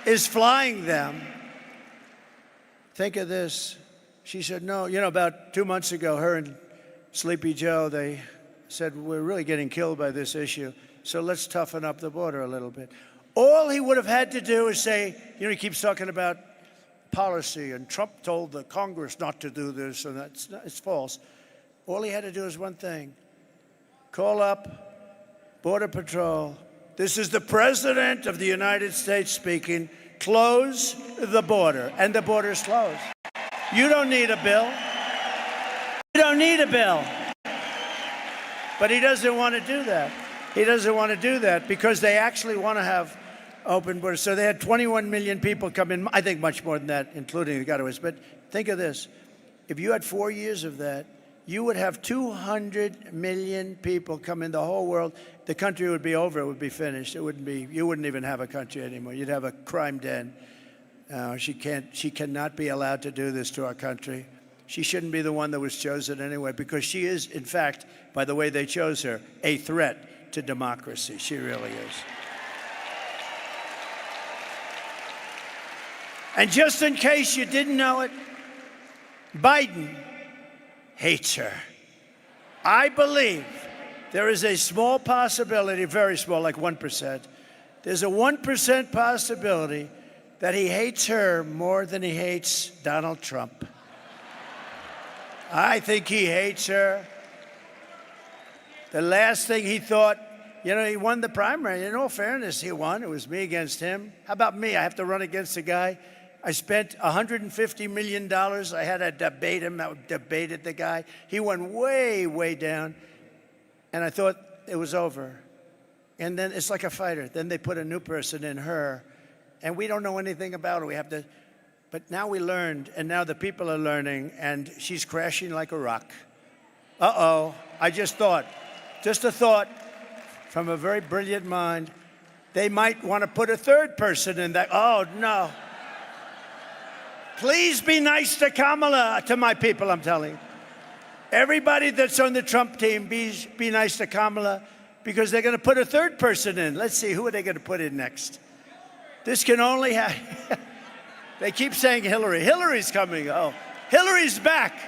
is flying them. Think of this. She said, no, you know, about 2 months ago, her and Sleepy Joe, they said, we're really getting killed by this issue, so let's toughen up the border a little bit. All he would have had to do is say, you know, he keeps talking about policy, and Trump told the Congress not to do this, and it's false. All he had to do is one thing. Call up Border Patrol. This is the President of the United States speaking. Close the border, and the border's closed. You don't need a bill. You don't need a bill. But he doesn't want to do that. He doesn't want to do that because they actually want to have open borders. So they had 21 million people come in, I think much more than that, including the gotaways. But think of this. If you had 4 years of that, you would have 200 million people come in the whole world. The country would be over. It would be finished. It wouldn't be. You wouldn't even have a country anymore. You'd have a crime den. She cannot be allowed to do this to our country. She shouldn't be the one that was chosen anyway, because she is, in fact, by the way they chose her, a threat to democracy. She really is. And just in case you didn't know it, Biden hates her. I believe there is a small possibility, very small, like 1%. There's a 1% possibility that he hates her more than he hates Donald Trump. I think he hates her. The last thing he thought, you know, he won the primary. In all fairness, he won. It was me against him. How about me? I have to run against a guy. I spent $150 million. I had to debate him. I debated the guy. He went way, way down. And I thought it was over. And then it's like a fighter. Then they put a new person in her, and we don't know anything about her. But now we learned, and now the people are learning, and she's crashing like a rock. Uh-oh, I just a thought from a very brilliant mind, they might want to put a third person in that. Oh, no. Please be nice to Kamala, to my people, I'm telling you. Everybody that's on the Trump team, be nice to Kamala, because they're going to put a third person in. Let's see, who are they going to put in next? This can only happen. They keep saying Hillary. Hillary's coming. Oh, Hillary's back.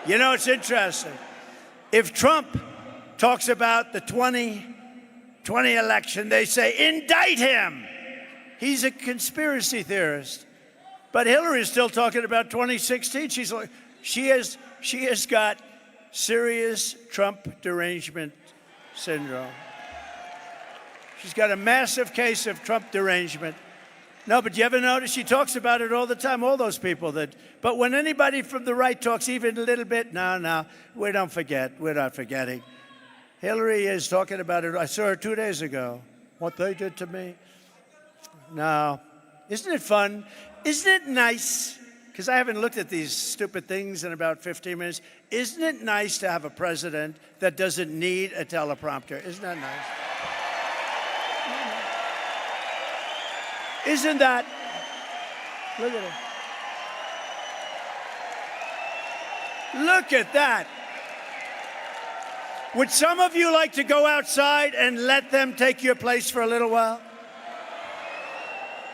You know, it's interesting. If Trump talks about the 2020 election, they say, indict him. He's a conspiracy theorist. But Hillary's still talking about 2016. She has got serious Trump derangement syndrome. She's got a massive case of Trump derangement. No, but you ever notice she talks about it all the time, all those people that, but when anybody from the right talks even a little bit, no, we don't forget. We're not forgetting. Hillary is talking about it. I saw her 2 days ago. What they did to me. No. Isn't it fun? Isn't it nice? Because I haven't looked at these stupid things in about 15 minutes. Isn't it nice to have a president that doesn't need a teleprompter? Isn't that nice? Isn't that? Look at it. Look at that. Would some of you like to go outside and let them take your place for a little while?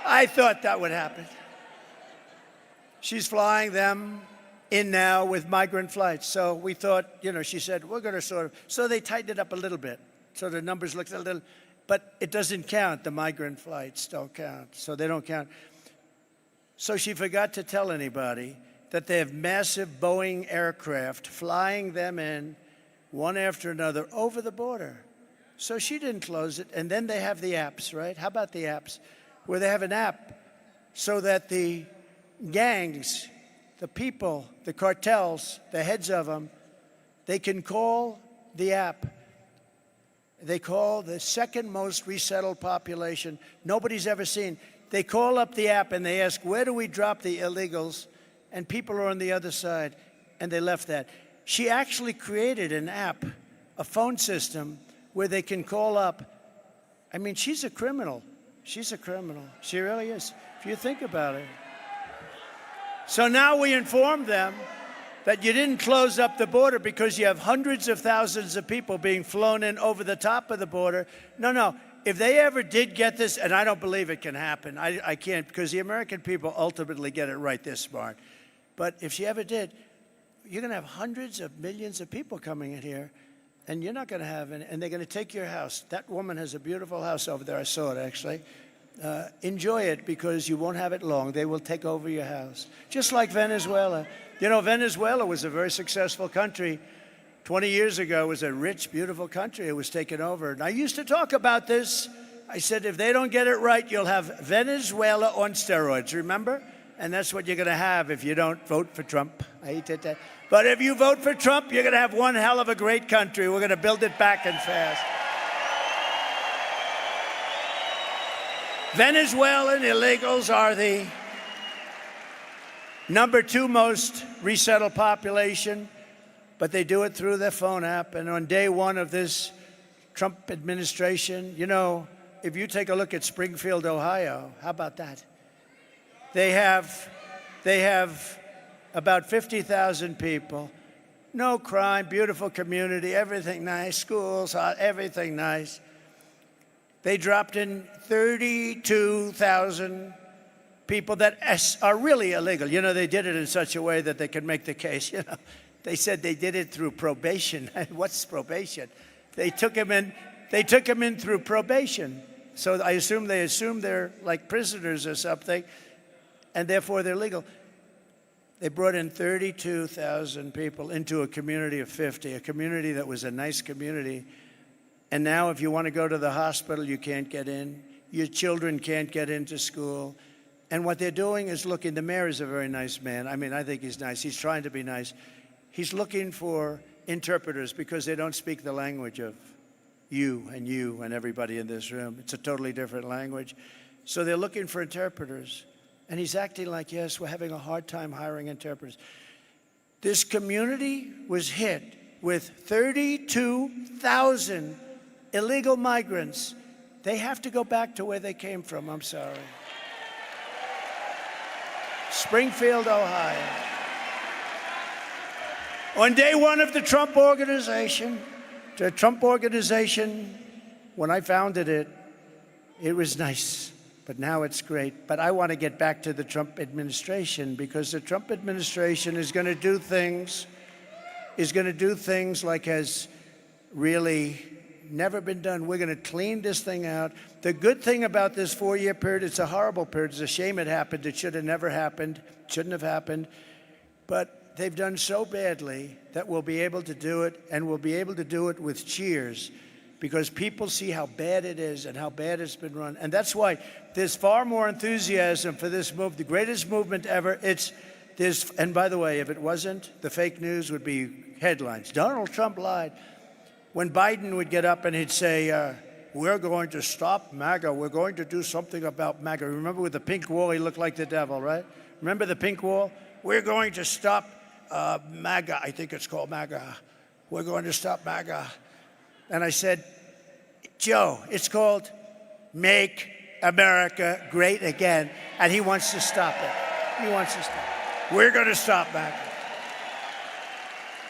I thought that would happen. She's flying them in now with migrant flights. So we thought, she said, we're going to so they tightened it up a little bit. So the numbers looked a little, but it doesn't count. The migrant flights don't count. So they don't count. So she forgot to tell anybody that they have massive Boeing aircraft flying them in one after another over the border. So she didn't close it. And then they have the apps, right? How about the apps? Where they have an app so that the gangs, the people, the cartels, the heads of them, they can call the app. They call the second most resettled population nobody's ever seen. They call up the app and they ask, where do we drop the illegals? And people are on the other side, and they left that. She actually created an app, a phone system, where they can call up. I mean, she's a criminal. She's a criminal. She really is, if you think about it. So now we inform them that you didn't close up the border because you have hundreds of thousands of people being flown in over the top of the border. No. If they ever did get this, and I don't believe it can happen, I can't, because the American people ultimately get it right, they're smart. But if she ever did, you're going to have hundreds of millions of people coming in here, and you're not going to have any, and they're going to take your house. That woman has a beautiful house over there. I saw it, actually. Enjoy it, because you won't have it long. They will take over your house, just like Venezuela. Venezuela was a very successful country. 20 years ago, it was a rich, beautiful country. It was taken over. And I used to talk about this. I said, if they don't get it right, you'll have Venezuela on steroids, remember? And that's what you're going to have if you don't vote for Trump. I hate that. But if you vote for Trump, you're going to have one hell of a great country. We're going to build it back and fast. Venezuelan illegals are the number 2 most resettled population, but they do it through their phone app. And on day 1 of this Trump administration, if you take a look at Springfield, Ohio, how about that? They have about 50,000 people, no crime, beautiful community, everything nice, schools, everything nice. They dropped in 32,000 people that are really illegal. They did it in such a way that they could make the case. They said they did it through probation. What's probation? They took them in through probation. So I assume they're like prisoners or something, and therefore they're legal. They brought in 32,000 people into a community of 50, a community that was a nice community. And now if you want to go to the hospital, you can't get in. Your children can't get into school. And what they're doing is looking, the mayor is a very nice man. I mean, I think he's nice. He's trying to be nice. He's looking for interpreters because they don't speak the language of you and everybody in this room. It's a totally different language. So they're looking for interpreters. And he's acting like, yes, we're having a hard time hiring interpreters. This community was hit with 32,000 illegal migrants. They have to go back to where they came from. I'm sorry. Springfield, Ohio. On day one of the Trump Organization, when I founded it, it was nice, but now it's great. But I want to get back to the Trump administration because the Trump administration is going to do things like has really never been done. We're going to clean this thing out. The good thing about this 4-year period, it's a horrible period. It's a shame it happened. It should have never happened. Shouldn't have happened. But they've done so badly that we'll be able to do it, and we'll be able to do it with cheers because people see how bad it is and how bad it's been run. And that's why there's far more enthusiasm for this move, the greatest movement ever. And by the way, if it wasn't, the fake news would be headlines. Donald Trump lied. When Biden would get up and he'd say, we're going to stop MAGA. We're going to do something about MAGA. Remember with the pink wall, he looked like the devil, right? Remember the pink wall? We're going to stop MAGA. I think it's called MAGA. We're going to stop MAGA. And I said, Joe, it's called Make America Great Again. And he wants to stop it. He wants to stop it. We're going to stop MAGA.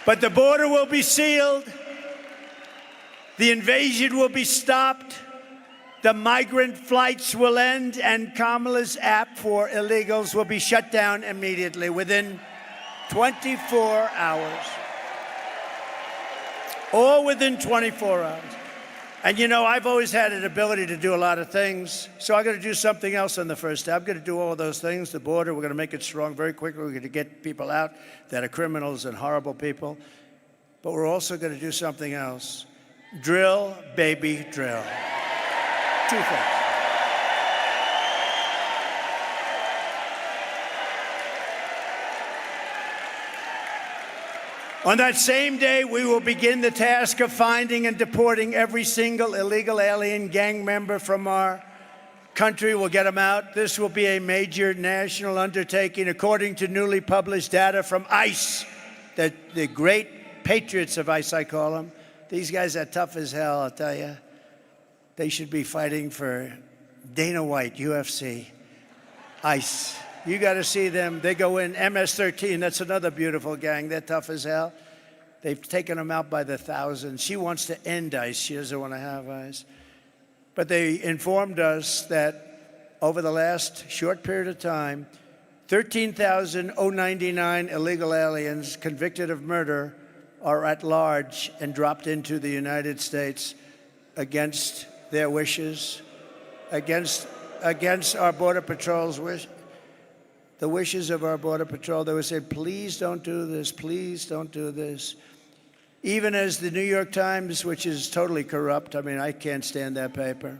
But the border will be sealed. The invasion will be stopped. The migrant flights will end, and Kamala's app for illegals will be shut down immediately within 24 hours. All within 24 hours. And you know, I've always had an ability to do a lot of things, so I'm going to do something else on the first day. I'm going to do all of those things. The border, we're going to make it strong very quickly. We're going to get people out that are criminals and horrible people. But we're also going to do something else. Drill, baby, drill. 2 things. On that same day, we will begin the task of finding and deporting every single illegal alien gang member from our country. We'll get them out. This will be a major national undertaking, according to newly published data from ICE, the great patriots of ICE, I call them. These guys are tough as hell, I'll tell you. They should be fighting for Dana White, UFC, ICE. You got to see them. They go in MS-13. That's another beautiful gang. They're tough as hell. They've taken them out by the thousands. She wants to end ICE. She doesn't want to have ICE. But they informed us that over the last short period of time, 13,099 illegal aliens convicted of murder are at large and dropped into the United States against their wishes, against our Border Patrol's wish, the wishes of our Border Patrol. They would say, please don't do this, please don't do this. Even as the New York Times, which is totally corrupt, I mean, I can't stand that paper.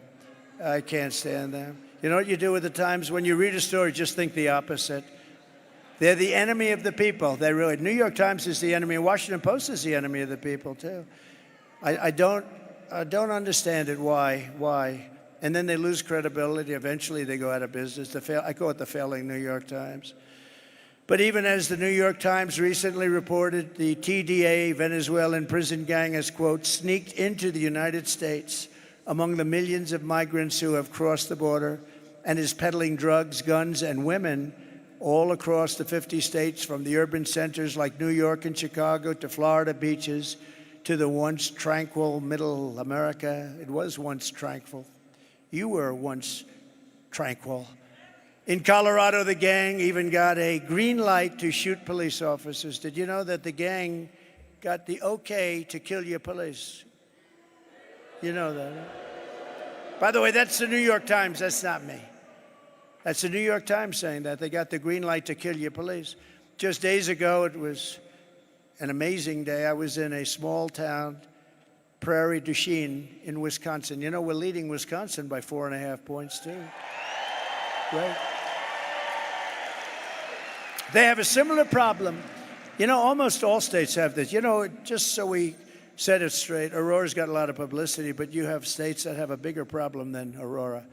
I can't stand them. You know what you do with the Times? When you read a story, just think the opposite. They're the enemy of the people. They really. New York Times is the enemy. Washington Post is the enemy of the people too. I don't understand it. Why? And then they lose credibility. Eventually, they go out of business. I call it the failing New York Times. But even as the New York Times recently reported, the TDA Venezuelan prison gang has, quote, sneaked into the United States among the millions of migrants who have crossed the border and is peddling drugs, guns, and women all across the 50 states, from the urban centers like New York and Chicago to Florida beaches to the once tranquil middle America. It was once tranquil. You were once tranquil. In Colorado, the gang even got a green light to shoot police officers. Did you know that the gang got the okay to kill your police? You know that, right? By the way, that's the New York Times. That's not me. That's the New York Times saying that. They got the green light to kill your police. Just days ago, it was an amazing day. I was in a small town, Prairie du Chien, in Wisconsin. You know, we're leading Wisconsin by 4.5 points, too. Right? They have a similar problem. You know, almost all states have this. You know, just so we set it straight, Aurora's got a lot of publicity, but you have states that have a bigger problem than Aurora.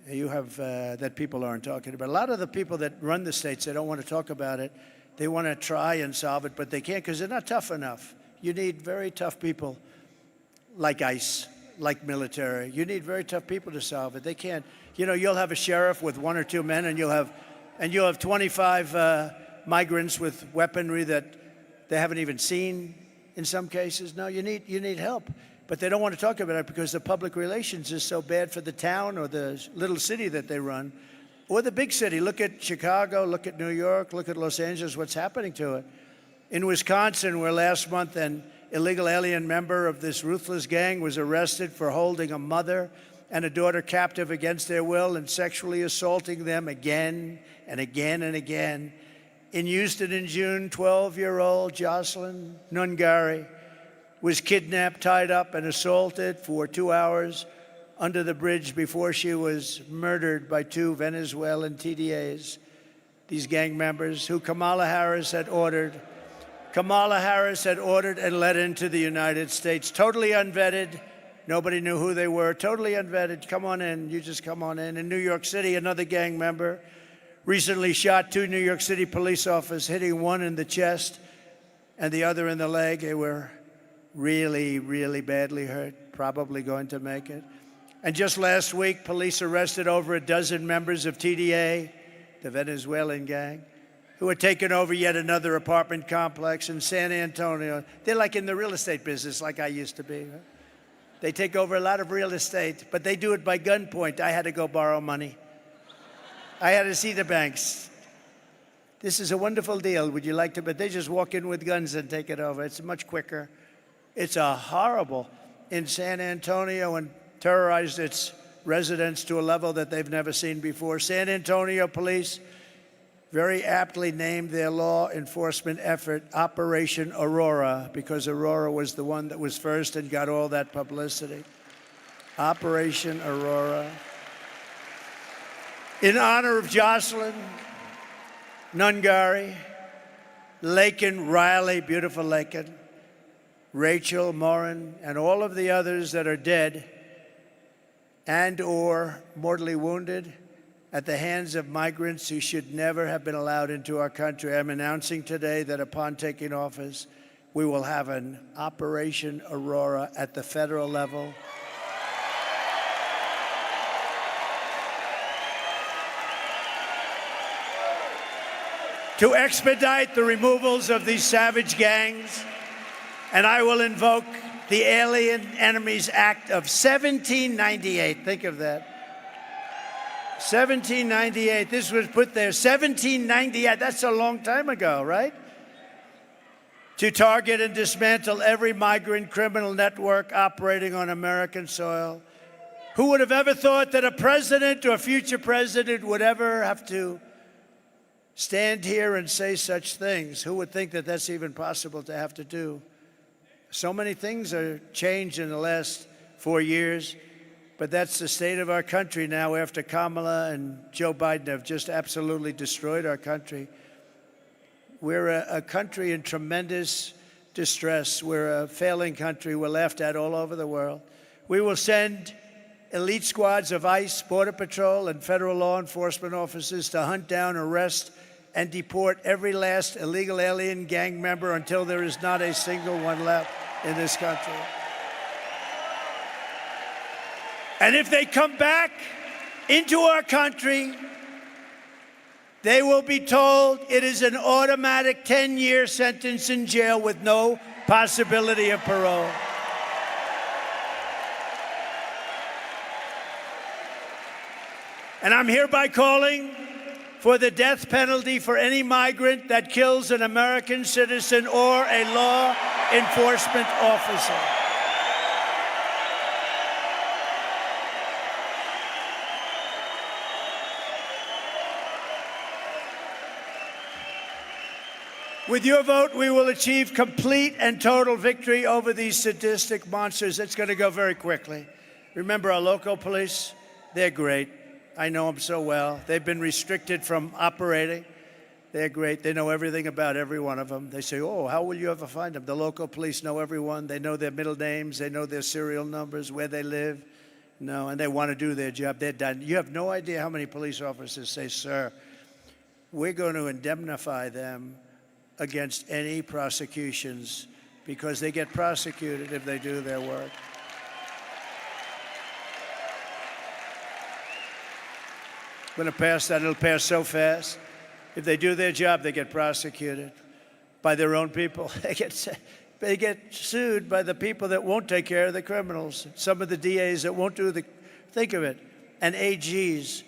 You have that people aren't talking about. A lot of the people that run the states, they don't want to talk about it. They want to try and solve it, but they can't because they're not tough enough. You need very tough people like ICE, like military. You need very tough people to solve it. They can't. You know, you'll have a sheriff with 1 or 2 men, and you'll have 25 migrants with weaponry that they haven't even seen in some cases. No, you need help. But they don't want to talk about it because the public relations is so bad for the town or the little city that they run, or the big city. Look at Chicago, look at New York, look at Los Angeles, what's happening to it. In Wisconsin, where last month an illegal alien member of this ruthless gang was arrested for holding a mother and a daughter captive against their will and sexually assaulting them again and again and again. In Houston in June, 12-year-old Jocelyn Nungari was kidnapped, tied up, and assaulted for 2 hours under the bridge before she was murdered by 2 Venezuelan TDAs, these gang members who Kamala Harris had ordered and let into the United States. Totally unvetted. Nobody knew who they were. Totally unvetted. Come on in. You just come on in. In New York City, another gang member recently shot 2 New York City police officers, hitting one in the chest and the other in the leg. They were really, really badly hurt, probably going to make it. And just last week, police arrested over a dozen members of TDA, the Venezuelan gang, who had taken over yet another apartment complex in San Antonio. They're like in the real estate business, like I used to be. Right? They take over a lot of real estate, but they do it by gunpoint. I had to go borrow money. I had to see the banks. This is a wonderful deal. Would you like to? But they just walk in with guns and take it over. It's much quicker. It's a horrible in San Antonio and terrorized its residents to a level that they've never seen before. San Antonio police very aptly named their law enforcement effort Operation Aurora because Aurora was the one that was first and got all that publicity. Operation Aurora. In honor of Jocelyn Nungari, Laken Riley, beautiful Laken, Rachel Morin, and all of the others that are dead and or mortally wounded at the hands of migrants who should never have been allowed into our country. I'm announcing today that upon taking office, we will have an Operation Aurora at the federal level. To expedite the removals of these savage gangs, and I will invoke the Alien Enemies Act of 1798. Think of that. 1798. This was put there. 1798. That's a long time ago, right? To target and dismantle every migrant criminal network operating on American soil. Who would have ever thought that a president or a future president would ever have to stand here and say such things? Who would think that that's even possible to have to do? So many things are changed in the last 4 years, but that's the state of our country now after Kamala and Joe Biden have just absolutely destroyed our country. We're a country in tremendous distress. We're a failing country. We're laughed at all over the world. We will send elite squads of ICE, Border Patrol, and federal law enforcement officers to hunt down, arrest, and deport every last illegal alien gang member until there is not a single one left in this country. And if they come back into our country, they will be told it is an automatic 10-year sentence in jail with no possibility of parole. And I'm hereby calling for the death penalty for any migrant that kills an American citizen or a law enforcement officer. With your vote, we will achieve complete and total victory over these sadistic monsters. It's going to go very quickly. Remember our local police? They're great. I know them so well. They've been restricted from operating. They're great. They know everything about every one of them. They say, oh, how will you ever find them? The local police know everyone. They know their middle names. They know their serial numbers, where they live. No, and they want to do their job. They're done. You have no idea how many police officers say, sir, we're going to indemnify them against any prosecutions because they get prosecuted if they do their work. I'm going to pass that. It'll pass so fast. If they do their job, they get prosecuted by their own people. They get sued by the people that won't take care of the criminals. Some of the DAs that won't do the, think of it, and AGs.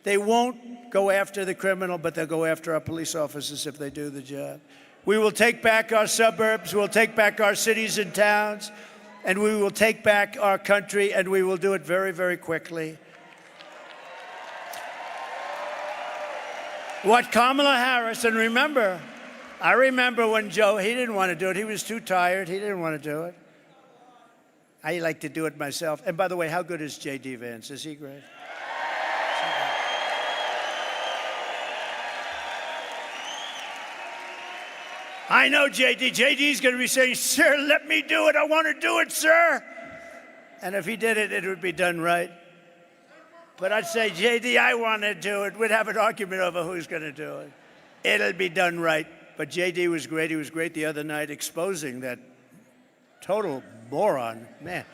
They won't go after the criminal, but they'll go after our police officers if they do the job. We will take back our suburbs, we'll take back our cities and towns, and we will take back our country, and we will do it very, very quickly. What Kamala Harris, and remember, I remember when Joe, he didn't want to do it. He was too tired. He didn't want to do it. I like to do it myself. And by the way, how good is J.D. Vance? Is he great? I know J.D. J.D.'s going to be saying, sir, let me do it. I want to do it, sir. And if he did it, it would be done right. But I'd say, J.D., I want to do it. We'd have an argument over who's going to do it. It'll be done right. But J.D. was great. He was great the other night exposing that total moron. Man,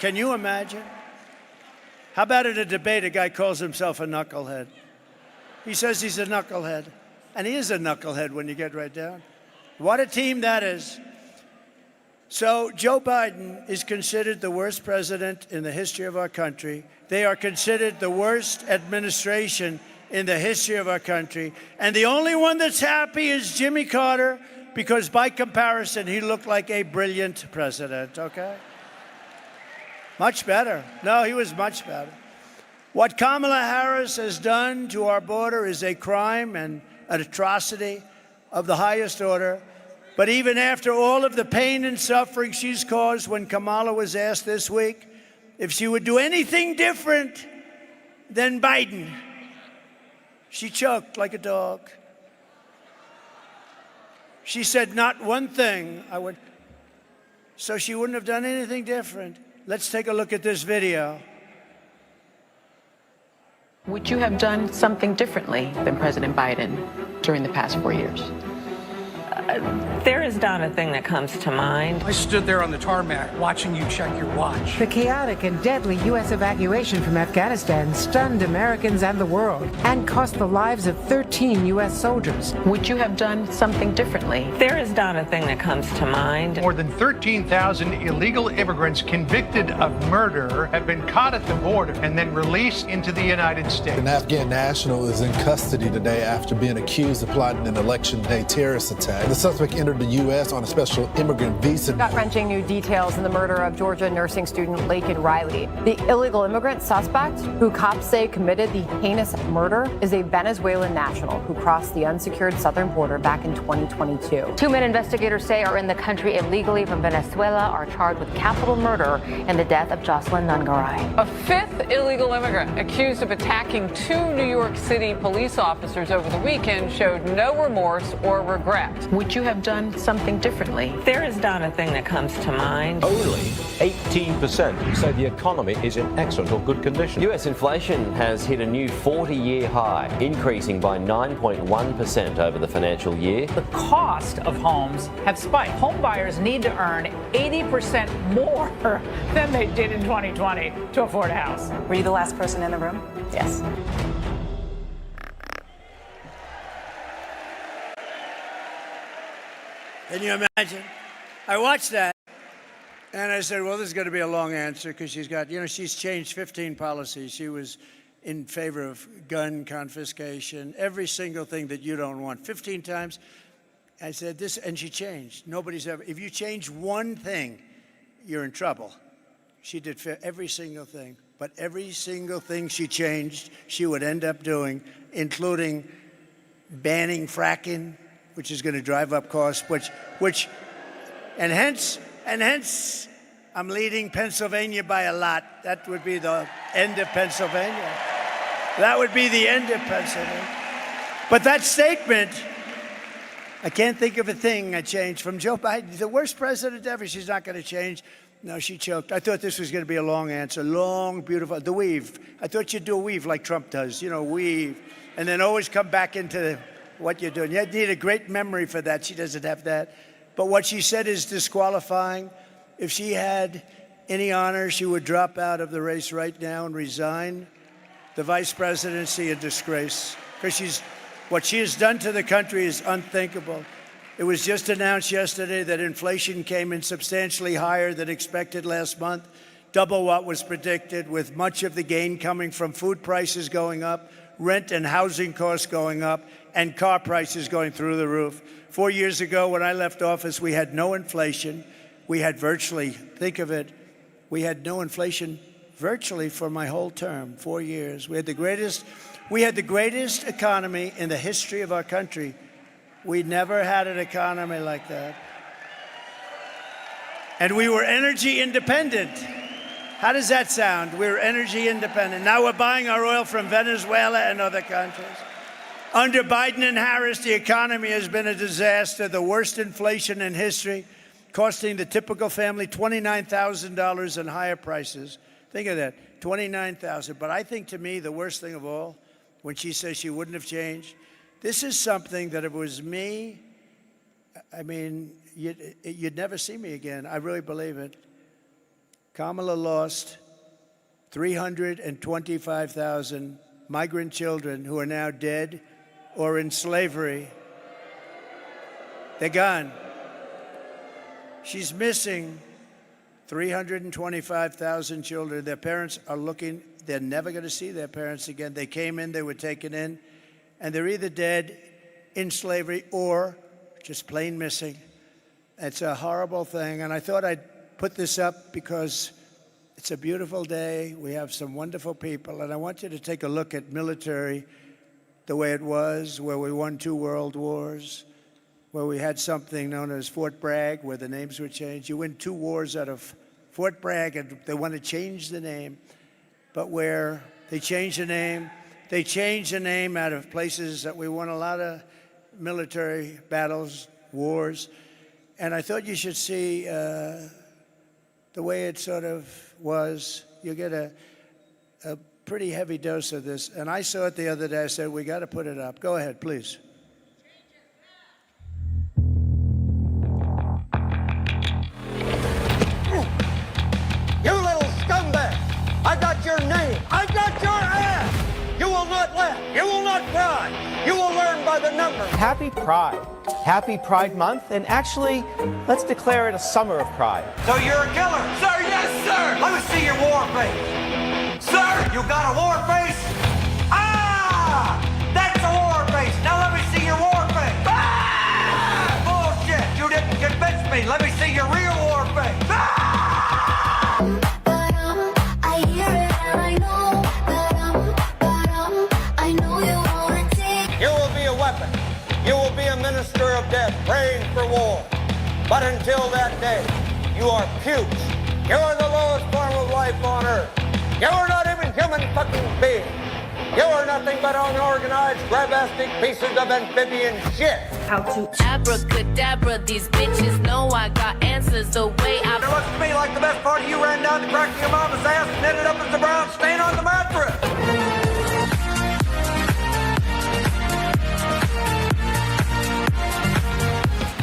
can you imagine? How about at a debate, a guy calls himself a knucklehead? He says he's a knucklehead. And he is a knucklehead when you get right down. What a team that is. So Joe Biden is considered the worst president in the history of our country. They are considered the worst administration in the history of our country. And the only one that's happy is Jimmy Carter, because by comparison, he looked like a brilliant president, okay? Much better. No, he was much better. What Kamala Harris has done to our border is a crime and an atrocity of the highest order. But even after all of the pain and suffering she's caused, when Kamala was asked this week if she would do anything different than Biden, she choked like a dog. She said, not one thing. So she wouldn't have done anything different. Let's take a look at this video. Would you have done something differently than President Biden during the past 4 years? There is not a thing that comes to mind. I stood there on the tarmac watching you check your watch. The chaotic and deadly U.S. evacuation from Afghanistan stunned Americans and the world and cost the lives of 13 U.S. soldiers. Would you have done something differently? There is not a thing that comes to mind. More than 13,000 illegal immigrants convicted of murder have been caught at the border and then released into the United States. An Afghan national is in custody today after being accused of plotting an election day terrorist attack. The suspect entered the U.S. on a special immigrant visa. Gut-wrenching new details in the murder of Georgia nursing student Laken Riley. The illegal immigrant suspect, who cops say committed the heinous murder, is a Venezuelan national who crossed the unsecured southern border back in 2022. 2 men investigators say are in the country illegally from Venezuela are charged with capital murder in the death of Jocelyn Nungaray. A 5th illegal immigrant accused of attacking 2 New York City police officers over the weekend showed no remorse or regret. Would you have done something differently? There is not a thing that comes to mind. Only 18% say the economy is in excellent or good condition. US inflation has hit a new 40-year high, increasing by 9.1% over the financial year. The cost of homes have spiked. Home buyers need to earn 80% more than they did in 2020 to afford a house. Were you the last person in the room? Yes. Can you imagine? I watched that, and I said, well, this is going to be a long answer because she's got, she's changed 15 policies. She was in favor of gun confiscation, every single thing that you don't want, 15 times. I said this, and she changed. Nobody's ever, if you change one thing, you're in trouble. She did every single thing, but every single thing she changed, she would end up doing, including banning fracking, which is going to drive up costs, and hence, I'm leading Pennsylvania by a lot. That would be the end of Pennsylvania. That would be the end of Pennsylvania. But that statement, I can't think of a thing I changed from Joe Biden, the worst president ever. She's not going to change. No, she choked. I thought this was going to be a long answer. Long, beautiful. The weave. I thought you'd do a weave like Trump does. You know, weave. And then always come back into what you're doing. You need a great memory for that. She doesn't have that. But what she said is disqualifying. If she had any honor, she would drop out of the race right now and resign the vice presidency, a disgrace. Because what she has done to the country is unthinkable. It was just announced yesterday that inflation came in substantially higher than expected last month, double what was predicted, with much of the gain coming from food prices going up, rent and housing costs going up, and car prices going through the roof. 4 years ago, when I left office, we had no inflation. We had virtually, think of it, we had no inflation virtually for my whole term, 4 years. We had the greatest economy in the history of our country. We never had an economy like that. And we were energy independent. How does that sound? We were energy independent. Now we're buying our oil from Venezuela and other countries. Under Biden and Harris, the economy has been a disaster, the worst inflation in history, costing the typical family $29,000 in higher prices. Think of that, $29,000. But I think, to me, the worst thing of all, when she says she wouldn't have changed, this is something that if it was me, I mean, you'd never see me again. I really believe it. Kamala lost 325,000 migrant children who are now dead or in slavery. They're gone. She's missing 325,000 children. Their parents are looking. They're never going to see their parents again. They came in, they were taken in, and they're either dead, in slavery, or just plain missing. It's a horrible thing, and I thought I'd put this up because it's a beautiful day. We have some wonderful people, and I want you to take a look at military the way it was, where we won 2 world wars, where we had something known as Fort Bragg, where the names were changed. You win 2 wars out of Fort Bragg, and they want to change the name, but where they changed the name, they changed the name out of places that we won a lot of military battles, wars, and I thought you should see the way it sort of was. You get a pretty heavy dose of this, and I saw it the other day. I said, we got to put it up. Go ahead, please. You little scumbag! I got your name. I got your ass! You will not laugh. You will not cry. You will learn by the numbers. Happy Pride. Happy Pride Month, and actually, let's declare it a summer of pride. So you're a killer? Sir, yes, sir! Let me see your war face. Sir, you got a war face? Ah! That's a war face. Now let me see your war face. Ah! Bullshit! You didn't convince me. Let me see your real war face. Ah! I hear it and I know I know you wanna take. You will be a weapon. You will be a minister of death, praying for war. But until that day, you are pukes. You are the lowest form of life on earth. You are not even human fucking beings. You are nothing but unorganized, grabastic pieces of amphibian shit. How to abracadabra, these bitches know I got answers the way I. It looks to me like the best part of you ran down the crack of your mama's ass and ended up as a brown stain on the mattress.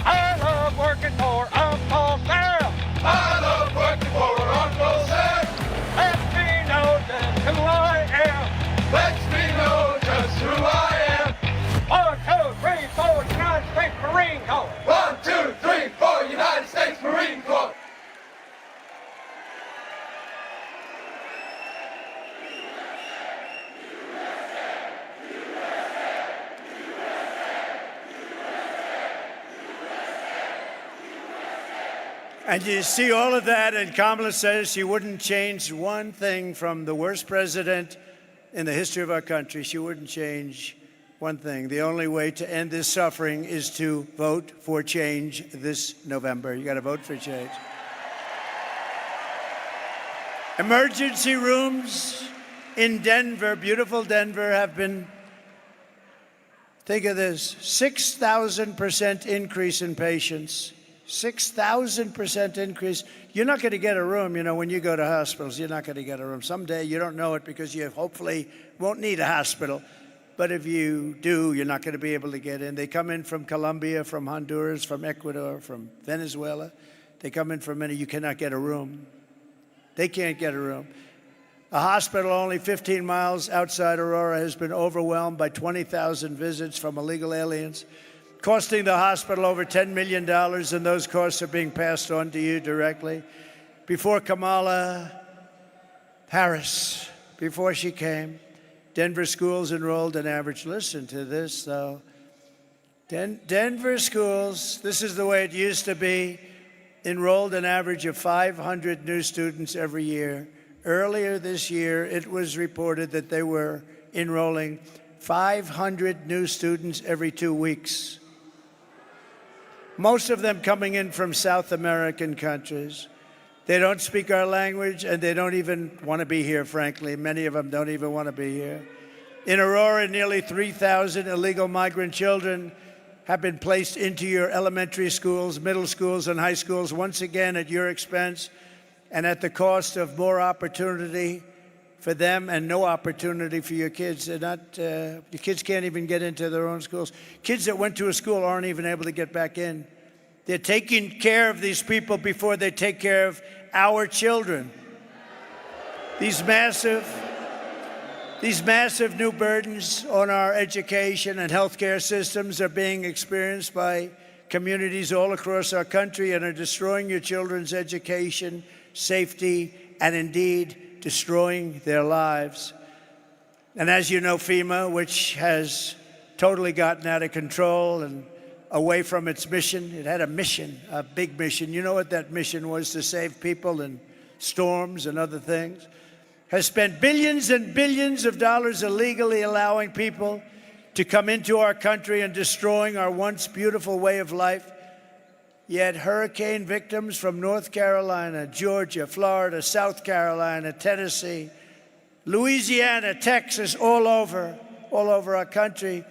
I love working for Uncle Sam. I love working for Uncle Sam. Lets me know just who I am. Lets me know just who I am. 1, 2, 3, 4, United States Marine Corps. 1, 2, 3, 4, United States Marine Corps. And you see all of that, and Kamala says she wouldn't change one thing from the worst president in the history of our country. She wouldn't change one thing. The only way to end this suffering is to vote for change this November. You got to vote for change. Emergency rooms in Denver, beautiful Denver, have been Think of this, 6,000% increase in patients. 6,000% increase. You're not going to get a room, when you go to hospitals, you're not going to get a room. Someday you don't know it because you hopefully won't need a hospital. But if you do, you're not going to be able to get in. They come in from Colombia, from Honduras, from Ecuador, from Venezuela. They come in from many. You cannot get a room. They can't get a room. A hospital only 15 miles outside Aurora has been overwhelmed by 20,000 visits from illegal aliens, costing the hospital over $10 million, and those costs are being passed on to you directly. Before Kamala Harris, before she came, Denver schools enrolled an average, listen to this though, Denver schools, this is the way it used to be, enrolled an average of 500 new students every year. Earlier this year, it was reported that they were enrolling 500 new students every 2 weeks. Most of them coming in from South American countries. They don't speak our language, and they don't even want to be here, frankly. Many of them don't even want to be here. In Aurora, nearly 3,000 illegal migrant children have been placed into your elementary schools, middle schools, and high schools, once again at your expense and at the cost of more opportunity for them and no opportunity for your kids. Your kids can't even get into their own schools. Kids that went to a school aren't even able to get back in. They're taking care of these people before they take care of our children. These massive new burdens on our education and healthcare systems are being experienced by communities all across our country and are destroying your children's education, safety, and indeed destroying their lives. And as you know, FEMA, which has totally gotten out of control and away from its mission, it had a mission, a big mission. You know what that mission was? To save people in storms and other things. Has spent billions and billions of dollars illegally allowing people to come into our country and destroying our once beautiful way of life. Yet hurricane victims from North Carolina, Georgia, Florida, South Carolina, Tennessee, Louisiana, Texas, all over our country.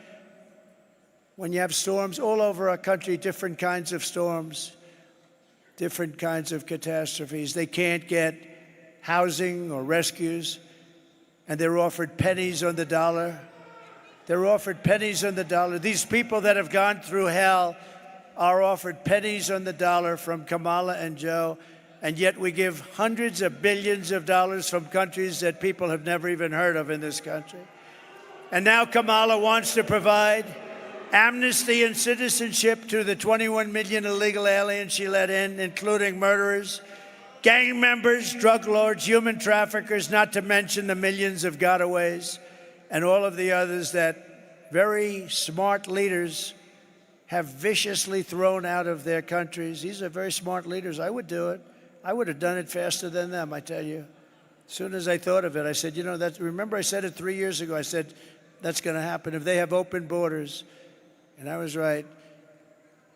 When you have storms all over our country, different kinds of storms, different kinds of catastrophes, they can't get housing or rescues, and they're offered pennies on the dollar. They're offered pennies on the dollar. These people that have gone through hell are offered pennies on the dollar from Kamala and Joe, and yet we give hundreds of billions of dollars from countries that people have never even heard of in this country. And now Kamala wants to provide amnesty and citizenship to the 21 million illegal aliens she let in, including murderers, gang members, drug lords, human traffickers, not to mention the millions of gotaways and all of the others that very smart leaders have viciously thrown out of their countries. These are very smart leaders. I would do it. I would have done it faster than them, I tell you. As soon as I thought of it, I said, remember I said it 3 years ago. I said, that's going to happen if they have open borders. And I was right.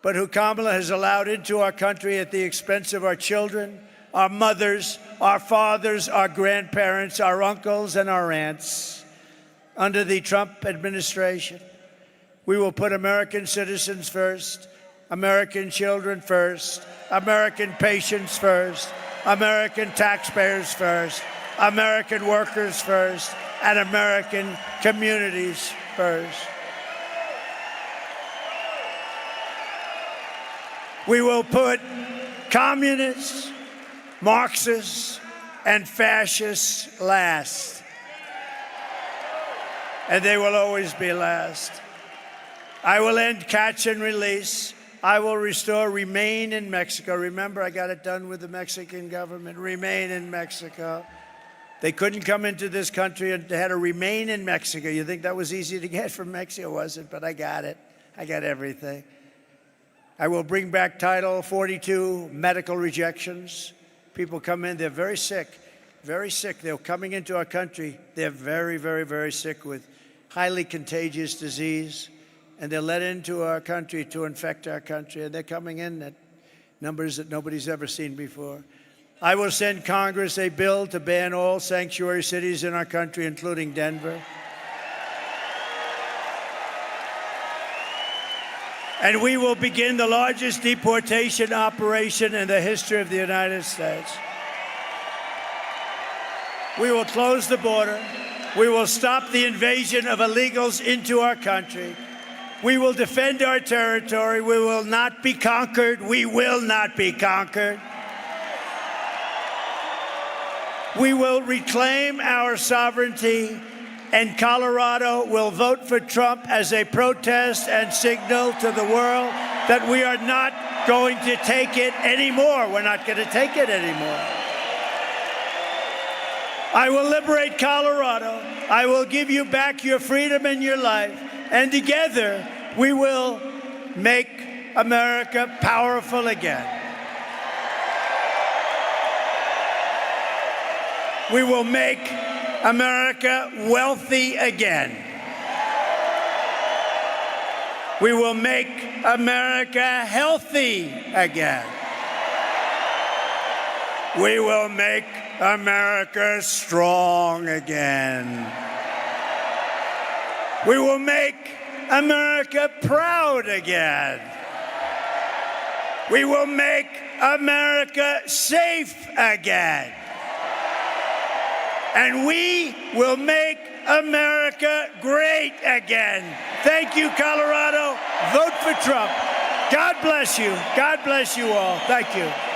But who Kamala has allowed into our country at the expense of our children, our mothers, our fathers, our grandparents, our uncles, and our aunts. Under the Trump administration, we will put American citizens first, American children first, American patients first, American taxpayers first, American workers first, and American communities first. We will put communists, Marxists, and fascists last. And they will always be last. I will end catch and release. I will restore remain in Mexico. Remember, I got it done with the Mexican government. Remain in Mexico. They couldn't come into this country and they had to remain in Mexico. You think that was easy to get from Mexico, wasn't? But I got it. I got everything. I will bring back Title 42 medical rejections. People come in, they're very sick, very sick. They're coming into our country. They're very, very, very sick with highly contagious disease. And they're let into our country to infect our country. And they're coming in at numbers that nobody's ever seen before. I will send Congress a bill to ban all sanctuary cities in our country, including Denver. And we will begin the largest deportation operation in the history of the United States. We will close the border. We will stop the invasion of illegals into our country. We will defend our territory. We will not be conquered. We will not be conquered. We will reclaim our sovereignty, and Colorado will vote for Trump as a protest and signal to the world that we are not going to take it anymore. We're not going to take it anymore. I will liberate Colorado. I will give you back your freedom and your life. And together, we will make America powerful again. We will make America wealthy again. We will make America healthy again. We will make America strong again. We will make America proud again. We will make America safe again. And we will make America great again. Thank you, Colorado. Vote for Trump. God bless you. God bless you all. Thank you.